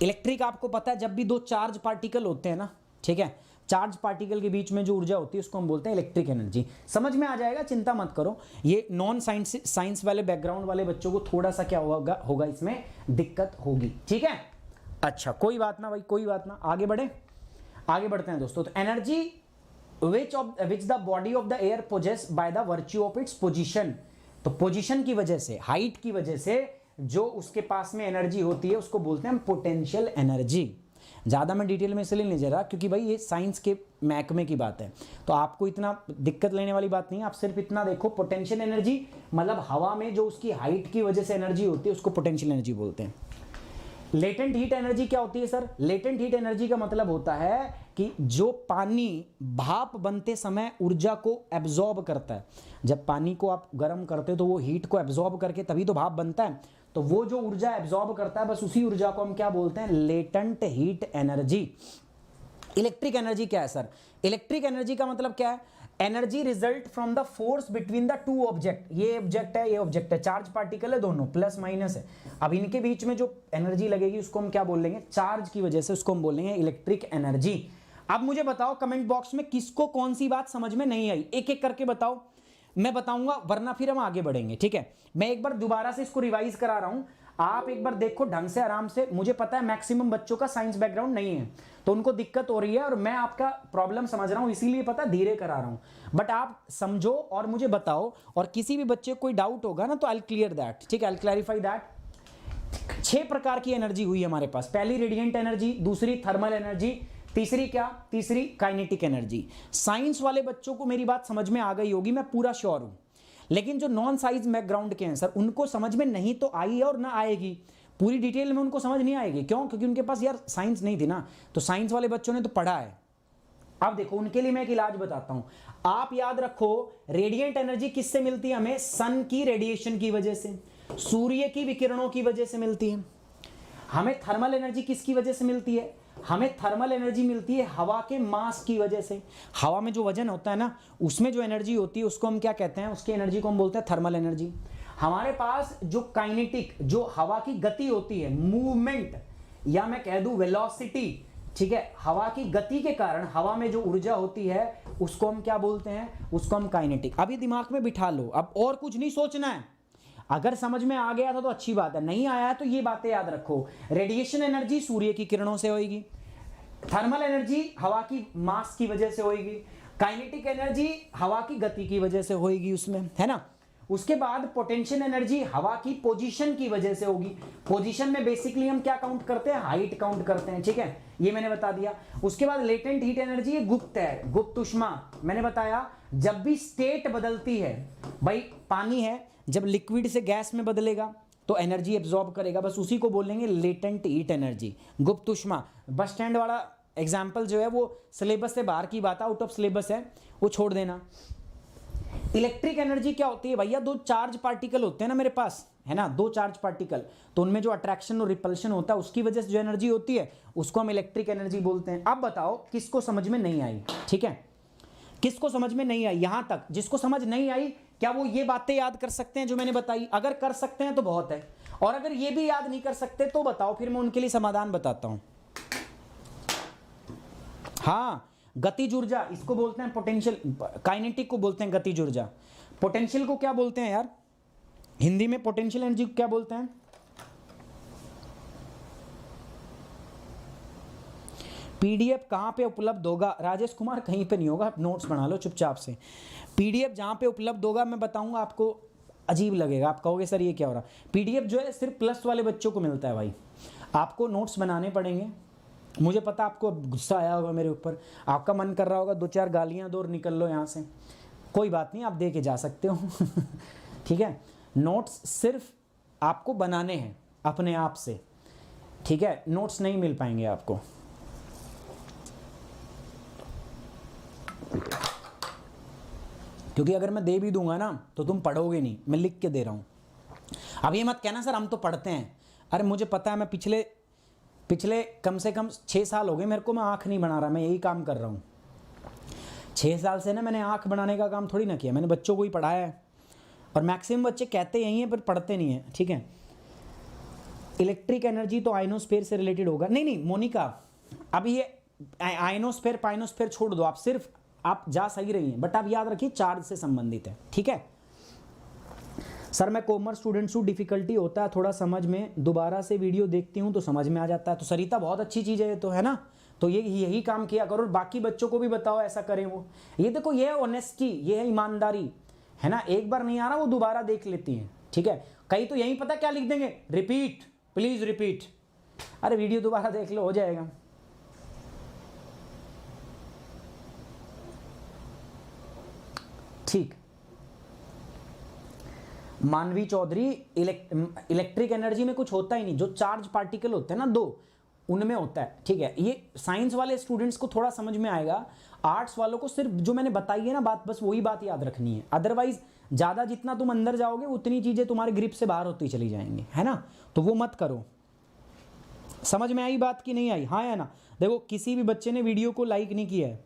इलेक्ट्रिक आपको पता है, जब भी 2 चार्ज पार्टिकल होते हैं ना, ठीक है, चार्ज पार्टिकल के बीच में जो ऊर्जा होती है उसको हम बोलते हैं इलेक्ट्रिक एनर्जी। समझ में आ जाएगा, चिंता मत करो। ये नॉन साइंस वाले बैकग्राउंड वाले बच्चों को थोड़ा सा क्या होगा इसमें दिक्कत होगी, ठीक है। अच्छा कोई बात ना भाई, कोई बात ना, आगे बढ़ते हैं दोस्तों। तो energy which the body of the air possess by the virtue of its position, तो पोजीशन की वजह से, हाइट की वजह से जो उसके पास में एनर्जी होती है उसको बोलते हैं पोटेंशियल एनर्जी। ज़्यादा मैं डिटेल में इसलिए नहीं जा रहा क्योंकि भाई ये साइंस के महकमे की बात है, तो आपको इतना दिक्कत लेने वाली बात नहीं है। आप सिर्फ इतना देखो, पोटेंशियल एनर्जी मतलब हवा में जो उसकी हाइट की वजह से एनर्जी होती है उसको पोटेंशियल एनर्जी बोलते हैं। लेटेंट हीट एनर्जी क्या होती है सर? लेटेंट हीट एनर्जी का मतलब होता है कि जो पानी भाप बनते समय ऊर्जा को एब्जॉर्ब करता है। जब पानी को आप गर्म करते हो तो वो हीट को एब्जॉर्ब करके तभी तो भाप बनता है, तो वो जो ऊर्जा एब्जॉर्ब करता है बस उसी ऊर्जा को हम क्या बोलते हैं? Latent heat energy. Electric energy क्या है सर? इलेक्ट्रिक एनर्जी का मतलब क्या है? Energy result from the force between the two object. ये ऑब्जेक्ट है, ये ऑब्जेक्ट है, चार्ज पार्टिकल है, दोनों प्लस माइनस है। अब इनके बीच में जो एनर्जी लगेगी उसको हम क्या बोलेंगे? चार्ज की वजह से उसको हम बोलेंगे इलेक्ट्रिक एनर्जी। अब मुझे बताओ कमेंट बॉक्स में किसको कौन सी बात समझ में नहीं आई, एक एक करके बताओ, मैं बताऊंगा वरना फिर हम आगे बढ़ेंगे, ठीक है। मैं एक बार दोबारा से इसको रिवाइज करा रहा हूं, आप एक बार देखो ढंग से, आराम से। मुझे पता है मैक्सिमम बच्चों का साइंस बैकग्राउंड नहीं है तो उनको दिक्कत हो रही है, और मैं आपका प्रॉब्लम समझ रहा हूं, इसीलिए पता धीरे करा रहा हूं, बट आप समझो और मुझे बताओ। और किसी भी बच्चे को कोई डाउट होगा ना तो आई विल क्लियर दैट, ठीक है, आई विल क्लैरिफाई दैट। 6 प्रकार की एनर्जी हुई हमारे पास। पहली रेडिएंट एनर्जी, दूसरी थर्मल एनर्जी, तीसरी क्या? तीसरी काइनेटिक एनर्जी। साइंस वाले बच्चों को मेरी बात समझ में आ गई होगी, मैं पूरा श्योर हूं। लेकिन जो नॉन साइंस बैकग्राउंड के हैं सर, उनको समझ में नहीं तो आई है और ना आएगी, पूरी डिटेल में उनको समझ नहीं आएगी। क्यों? क्योंकि उनके पास यार साइंस नहीं थी ना, तो साइंस वाले बच्चों ने तो पढ़ा है। अब देखो उनके लिए मैं एक इलाज बताता हूं। आप याद रखो, रेडिएंट एनर्जी किससे मिलती है हमें? सन की रेडिएशन की वजह से, सूर्य की विकिरणों की वजह से मिलती है। हमें थर्मल एनर्जी किसकी वजह से मिलती है? हमें थर्मल एनर्जी मिलती है हवा के मास की वजह से। हवा में जो वजन होता है ना, उसमें जो एनर्जी होती है उसको हम क्या कहते हैं? उसकी एनर्जी को हम बोलते हैं थर्मल एनर्जी। हमारे पास जो काइनेटिक, जो हवा की गति होती है, मूवमेंट, या मैं कह दूं वेलोसिटी, ठीक है, हवा की गति के कारण हवा में जो ऊर्जा होती है उसको हम क्या बोलते हैं? उसको हम काइनेटिक। अब ये दिमाग में बिठा लो, अब और कुछ नहीं सोचना है। अगर समझ में आ गया था तो अच्छी बात है, नहीं आया तो ये बातें याद रखो। रेडिएशन एनर्जी सूर्य की किरणों से होगी, थर्मल एनर्जी हवा की मास की वजह से होगी, काइनेटिक एनर्जी हवा की गति की वजह से होगी उसमें, है ना। उसके बाद पोटेंशियल एनर्जी हवा की पोजीशन की वजह से होगी। पोजीशन में बेसिकली हम क्या काउंट करते हैं? हाइट काउंट करते हैं, ठीक है, ये मैंने बता दिया। उसके बाद लेटेंट हीट एनर्जी, ये गुप्त है, गुप्त उष्मा। मैंने बताया जब भी स्टेट बदलती है, भाई पानी है, जब लिक्विड से गैस में बदलेगा तो एनर्जी एब्जॉर्ब करेगा, बस उसी को बोलेंगे लेटेंट हीट एनर्जी, गुप्त उष्मा। बस स्टैंड वाला एग्जाम्पल जो है वो सिलेबस से बाहर की बात है, आउट ऑफ सिलेबस है, वो छोड़ देना। इलेक्ट्रिक एनर्जी क्या होती है भैया? 2 चार्ज पार्टिकल होते हैं ना मेरे पास, है ना, 2 चार्ज पार्टिकल, तो उनमें जो अट्रैक्शन और रिपल्शन होता है उसकी वजह से जो एनर्जी होती है उसको हम इलेक्ट्रिक एनर्जी बोलते हैं। अब बताओ किसको समझ में नहीं आई, ठीक है, किसको समझ में नहीं आई? यहां तक जिसको समझ नहीं आई, क्या वो ये बातें याद कर सकते हैं जो मैंने बताई? अगर कर सकते हैं तो बहुत है, और अगर ये भी याद नहीं कर सकते तो बताओ, फिर मैं उनके लिए समाधान बताता हूं। हाँ, गतिज ऊर्जा इसको बोलते हैं पोटेंशियल, काइनेटिक को बोलते हैं गतिज ऊर्जा। पोटेंशियल को क्या बोलते हैं यार हिंदी में? पोटेंशियल एनर्जी को क्या बोलते हैं? पीडीएफ कहां पे उपलब्ध होगा? राजेश कुमार कहीं पे नहीं होगा, आप नोट्स बना लो चुपचाप से। पीडीएफ जहां पे उपलब्ध होगा मैं बताऊंगा आपको, अजीब लगेगा, आप कहोगे सर ये क्या हो रहा। पीडीएफ जो है सिर्फ प्लस वाले बच्चों को मिलता है भाई, आपको नोट्स बनाने पड़ेंगे। मुझे पता आपको गुस्सा आया होगा मेरे ऊपर, आपका मन कर रहा होगा 2-4 गालियां दो और निकल लो यहाँ से, कोई बात नहीं, आप दे के जा सकते हो ठीक है। नोट्स सिर्फ आपको बनाने हैं अपने आप से, ठीक है, नोट्स नहीं मिल पाएंगे आपको। क्योंकि अगर मैं दे भी दूंगा ना तो तुम पढ़ोगे नहीं, मैं लिख के दे रहा हूं। अब ये मत कहना सर हम तो पढ़ते हैं, अरे मुझे पता है, मैं पिछले कम से कम 6 साल हो गए मेरे को, मैं आँख नहीं बना रहा, मैं यही काम कर रहा हूँ 6 साल से ना। मैंने आँख बनाने का काम थोड़ी ना किया, मैंने बच्चों को ही पढ़ाया है, और मैक्सिमम बच्चे कहते यही हैं पर पढ़ते नहीं हैं, ठीक है। इलेक्ट्रिक एनर्जी तो आइनोस्फीयर से रिलेटेड होगा। नहीं मोनिका, अब ये आयनोस्फेयर पाइनोस्फेयर छोड़ दो, आप सिर्फ आप जा सही रही हैं, बट आप याद रखिए चार्ज से संबंधित है, ठीक है। सर मैं कॉमर्स स्टूडेंट्स हूँ, डिफिकल्टी होता है थोड़ा समझ में, दोबारा से वीडियो देखती हूँ तो समझ में आ जाता है। तो सरिता बहुत अच्छी चीज़ है तो, है ना, तो यही काम किया करो और बाकी बच्चों को भी बताओ ऐसा करें वो। ये देखो ये है ऑनेस्टी, ये है ईमानदारी, है ना। एक बार नहीं आ रहा वो दोबारा देख लेती हैं, ठीक है। कई तो यही पता क्या लिख देंगे, रिपीट प्लीज रिपीट। अरे वीडियो दोबारा देख लो, हो जाएगा। ठीक। मानवी चौधरी, इलेक्ट्रिक एनर्जी में कुछ होता ही नहीं, जो चार्ज पार्टिकल होते हैं ना दो, उनमें होता है, ठीक है। ये साइंस वाले स्टूडेंट्स को थोड़ा समझ में आएगा, आर्ट्स वालों को सिर्फ जो मैंने बताई है ना बात, बस वही बात याद रखनी है। अदरवाइज ज़्यादा जितना तुम अंदर जाओगे उतनी चीज़ें तुम्हारे ग्रिप से बाहर होती चली जाएंगी, है ना, तो वो मत करो। समझ में आई बात कि नहीं आई, हाँ या ना। देखो किसी भी बच्चे ने वीडियो को लाइक नहीं किया है,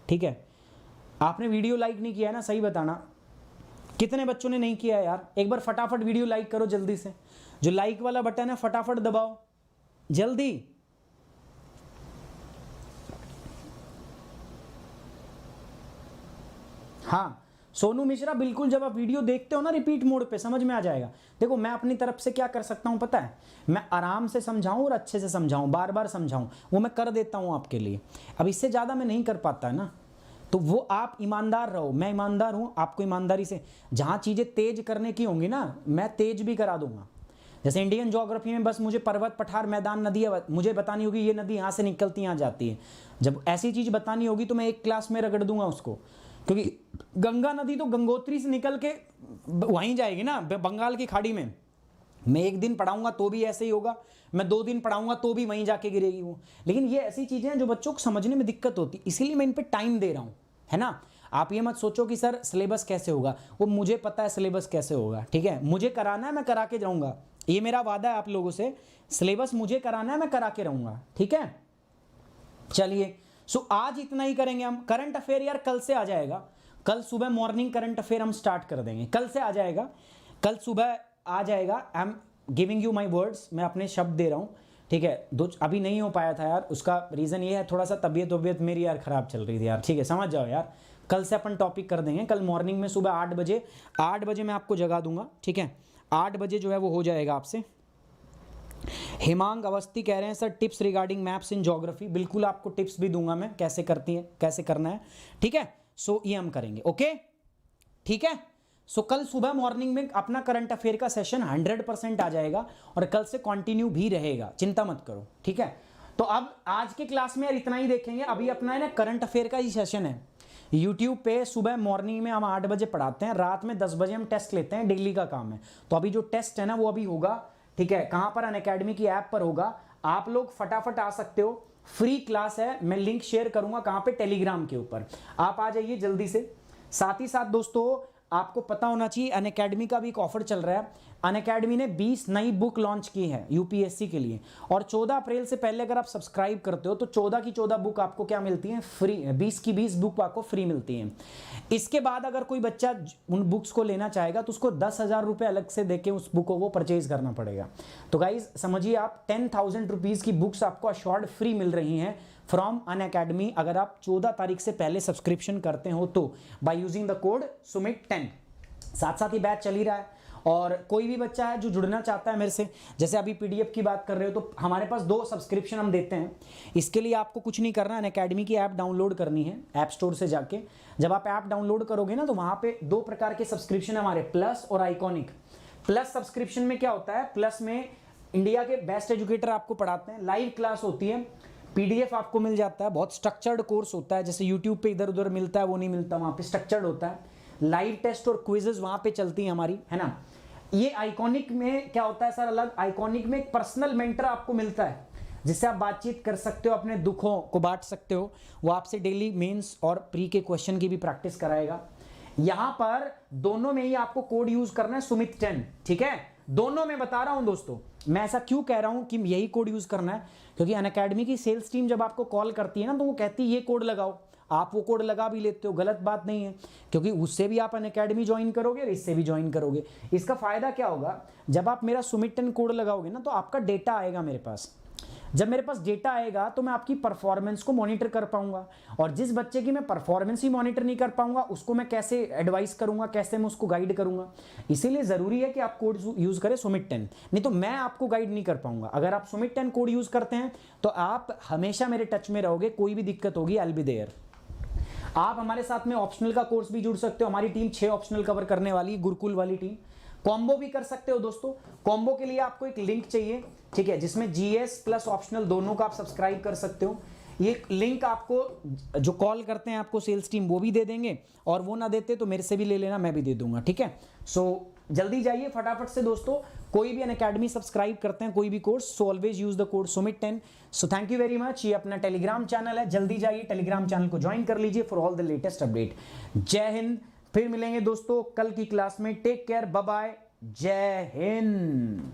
ठीक है, आपने वीडियो लाइक नहीं किया है ना, सही बताना कितने बच्चों ने नहीं किया है यार। एक बार फटाफट वीडियो लाइक करो जल्दी से, जो लाइक वाला बटन है फटाफट दबाओ जल्दी। हाँ सोनू मिश्रा, बिल्कुल जब आप वीडियो देखते हो ना रिपीट मोड पे समझ में आ जाएगा। देखो मैं अपनी तरफ से क्या कर सकता हूं पता है, मैं आराम से समझाऊं और अच्छे से समझाऊं, बार बार समझाऊं, वो मैं कर देता हूं आपके लिए। अब इससे ज़्यादा मैं नहीं कर पाता है ना, तो वो आप ईमानदार रहो, मैं ईमानदार हूं, आपको ईमानदारी से जहां चीज़ें तेज करने की होंगी ना मैं तेज भी करा दूंगा। जैसे इंडियन ज्योग्राफी में बस मुझे पर्वत पठार मैदान नदी मुझे बतानी होगी, ये नदी यहाँ से निकलती यहाँ जाती है, जब ऐसी चीज़ बतानी होगी तो मैं एक क्लास में रगड़ दूंगा उसको, क्योंकि गंगा नदी तो गंगोत्री से निकल के वहीं जाएगी ना बंगाल की खाड़ी में। मैं एक दिन पढ़ाऊंगा तो भी ऐसे ही होगा, मैं 2 दिन पढ़ाऊंगा तो भी वहीं जाके गिरेगी वो। लेकिन ये ऐसी चीज़ें हैं जो बच्चों को समझने में दिक्कत होती, इसीलिए मैं इन पे टाइम दे रहा हूँ, है ना। आप ये मत सोचो कि सर सिलेबस कैसे होगा, वो मुझे पता है सिलेबस कैसे होगा, ठीक है, मुझे कराना है मैं करा के जाऊँगा, ये मेरा वादा है आप लोगों से, सिलेबस मुझे कराना है मैं करा के रहूँगा, ठीक है। चलिए सो आज इतना ही करेंगे हम। करंट अफेयर यार कल से आ जाएगा, कल सुबह मॉर्निंग करंट अफेयर हम स्टार्ट कर देंगे, कल से आ जाएगा, कल सुबह आ जाएगा। I am giving you my words, मैं अपने शब्द दे रहा हूँ, ठीक है। अभी नहीं हो पाया था यार, उसका रीज़न ये है थोड़ा सा तबीयत मेरी यार ख़राब चल रही थी यार, ठीक है, समझ जाओ यार। कल से अपन टॉपिक कर देंगे, कल मॉर्निंग में सुबह 8 बजे मैं आपको जगा दूंगा, ठीक है, 8 बजे जो है वो हो जाएगा आपसे। हिमांग अवस्थी कह रहे हैं sir tips regarding maps in geography, बिल्कुल आपको टिप्स भी दूंगा मैं कैसे करती है कैसे करना है, ठीक है। सो ये हम करेंगे, ओके, ठीक है। सो कल सुबह मॉर्निंग में अपना करंट अफेयर का सेशन 100% आ जाएगा और कल से कंटिन्यू भी रहेगा, चिंता मत करो, ठीक है। तो अब आज के क्लास में यार इतना ही देखेंगे, अभी अपना है ना करंट अफेयर का ही सेशन है यूट्यूब पे। सुबह मॉर्निंग में हम 8 बजे पढ़ाते हैं, रात में 10 बजे हम टेस्ट लेते हैं, डेली का काम है। तो अभी जो टेस्ट है ना वो अभी होगा, ठीक है, कहां पर, अनअकैडमी की ऐप पर होगा, आप लोग फटाफट आ सकते हो, फ्री क्लास है, मैं लिंक शेयर करूंगा कहां पे, टेलीग्राम के ऊपर, आप आ जाइए जल्दी से। साथ ही साथ दोस्तों आपको पता होना चाहिए अनअकैडमी का भी एक ऑफर चल रहा है। अनअकैडमी ने 20 नई बुक लॉन्च की है यूपीएससी के लिए, और 14 अप्रैल से पहले अगर आप सब्सक्राइब करते हो तो 14 की 14 बुक आपको क्या मिलती हैं, फ्री, 20 की 20 बुक आपको फ्री मिलती हैं। इसके बाद अगर कोई बच्चा उन बुक्स को लेना चाहेगा तो उसको 10,000 रुपये अलग से देके उस बुक को परचेज करना पड़ेगा। तो गाइज समझिए आप 10,000 रुपीज़ की बुक्स आपको अशोर्ड फ्री मिल रही हैं फ्रॉम अनअकैडमी, अगर आप 14 तारीख से पहले सब्सक्रिप्शन करते हो तो, बाय यूजिंग द कोड सुमित10। साथ साथ ही बैच चल ही रहा है, और कोई भी बच्चा है जो जुड़ना चाहता है मेरे से, जैसे अभी पीडीएफ की बात कर रहे हो तो हमारे पास 2 सब्सक्रिप्शन हम देते हैं। इसके लिए आपको कुछ नहीं करना है, अनअकैडमी की ऐप डाउनलोड करनी है ऐप स्टोर से जाके। जब आप ऐप डाउनलोड करोगे ना तो वहाँ पे 2 प्रकार के सब्सक्रिप्शन हमारे, प्लस और आइकॉनिक। प्लस सब्सक्रिप्शन में क्या होता है, प्लस में इंडिया के बेस्ट एजुकेटर आपको पढ़ाते हैं, लाइव क्लास होती है, पीडीएफ आपको मिल जाता है, बहुत स्ट्रक्चर्ड कोर्स होता है, जैसे यूट्यूब पे इधर उधर मिलता है वो नहीं मिलता, वहाँ पे स्ट्रक्चर्ड होता है, लाइव टेस्ट और क्विजेज वहाँ पे चलती हैं हमारी, है ना। ये आइकॉनिक में क्या होता है सर, अलग, आइकॉनिक में एक पर्सनल मेंटर आपको मिलता है जिससे आप बातचीत कर सकते हो, अपने दुखों को बांट सकते हो, वो आपसे डेली मेंस और प्री के क्वेश्चन की भी प्रैक्टिस कराएगा। यहाँ पर दोनों में ही आपको कोड यूज करना है सुमित10, ठीक है, दोनों में बता रहा हूं दोस्तों। मैं ऐसा क्यों कह रहा हूं कि यही कोड यूज करना है, क्योंकि अनअकैडमी की सेल्स टीम जब आपको कॉल करती है ना तो वो कहती है ये कोड लगाओ, आप वो कोड लगा भी लेते हो, गलत बात नहीं है, क्योंकि उससे भी आप अनअकैडमी ज्वाइन करोगे और इससे भी ज्वाइन करोगे। इसका फायदा क्या होगा, जब आप मेरा सुमित10 कोड लगाओगे ना तो आपका डेटा आएगा मेरे पास, जब मेरे पास डेटा आएगा तो मैं आपकी परफॉर्मेंस को मॉनिटर कर पाऊंगा, और जिस बच्चे की मैं परफॉर्मेंस ही मॉनिटर नहीं कर पाऊंगा उसको मैं कैसे एडवाइस करूंगा, कैसे मैं उसको गाइड करूंगा। इसीलिए जरूरी है कि आप कोड यूज करें सुमित 10, नहीं तो मैं आपको गाइड नहीं कर पाऊंगा। अगर आप सुमित 10 कोड यूज करते हैं तो आप हमेशा मेरे टच में रहोगे, कोई भी दिक्कत होगी आई विल बी देयर। आप हमारे साथ में ऑप्शनल का कोर्स भी जुड़ सकते हो, हमारी टीम 6 ऑप्शनल कवर करने वाली है, गुरुकुल वाली टीम। कॉम्बो भी कर सकते हो दोस्तों। कॉम्बो के लिए आपको एक लिंक चाहिए, ठीक है, जिसमें जीएस प्लस ऑप्शनल दोनों का आप सब्सक्राइब कर सकते हो। ये लिंक आपको जो कॉल करते हैं आपको सेल्स टीम वो भी दे देंगे, और वो ना देते तो मेरे से भी ले लेना, मैं भी दे दूंगा, ठीक है। सो जल्दी जाइए फटाफट से दोस्तों, कोई भी अनअकैडमी सब्सक्राइब करते हैं कोई भी course, so always use the code Sumit 10। So thank you very much. ये अपना टेलीग्राम चैनल है, जल्दी जाइए टेलीग्राम चैनल को ज्वाइन कर लीजिए for all the latest update. जय हिंद, फिर मिलेंगे दोस्तों कल की क्लास में। टेक केयर, बाय बाय, जय हिंद।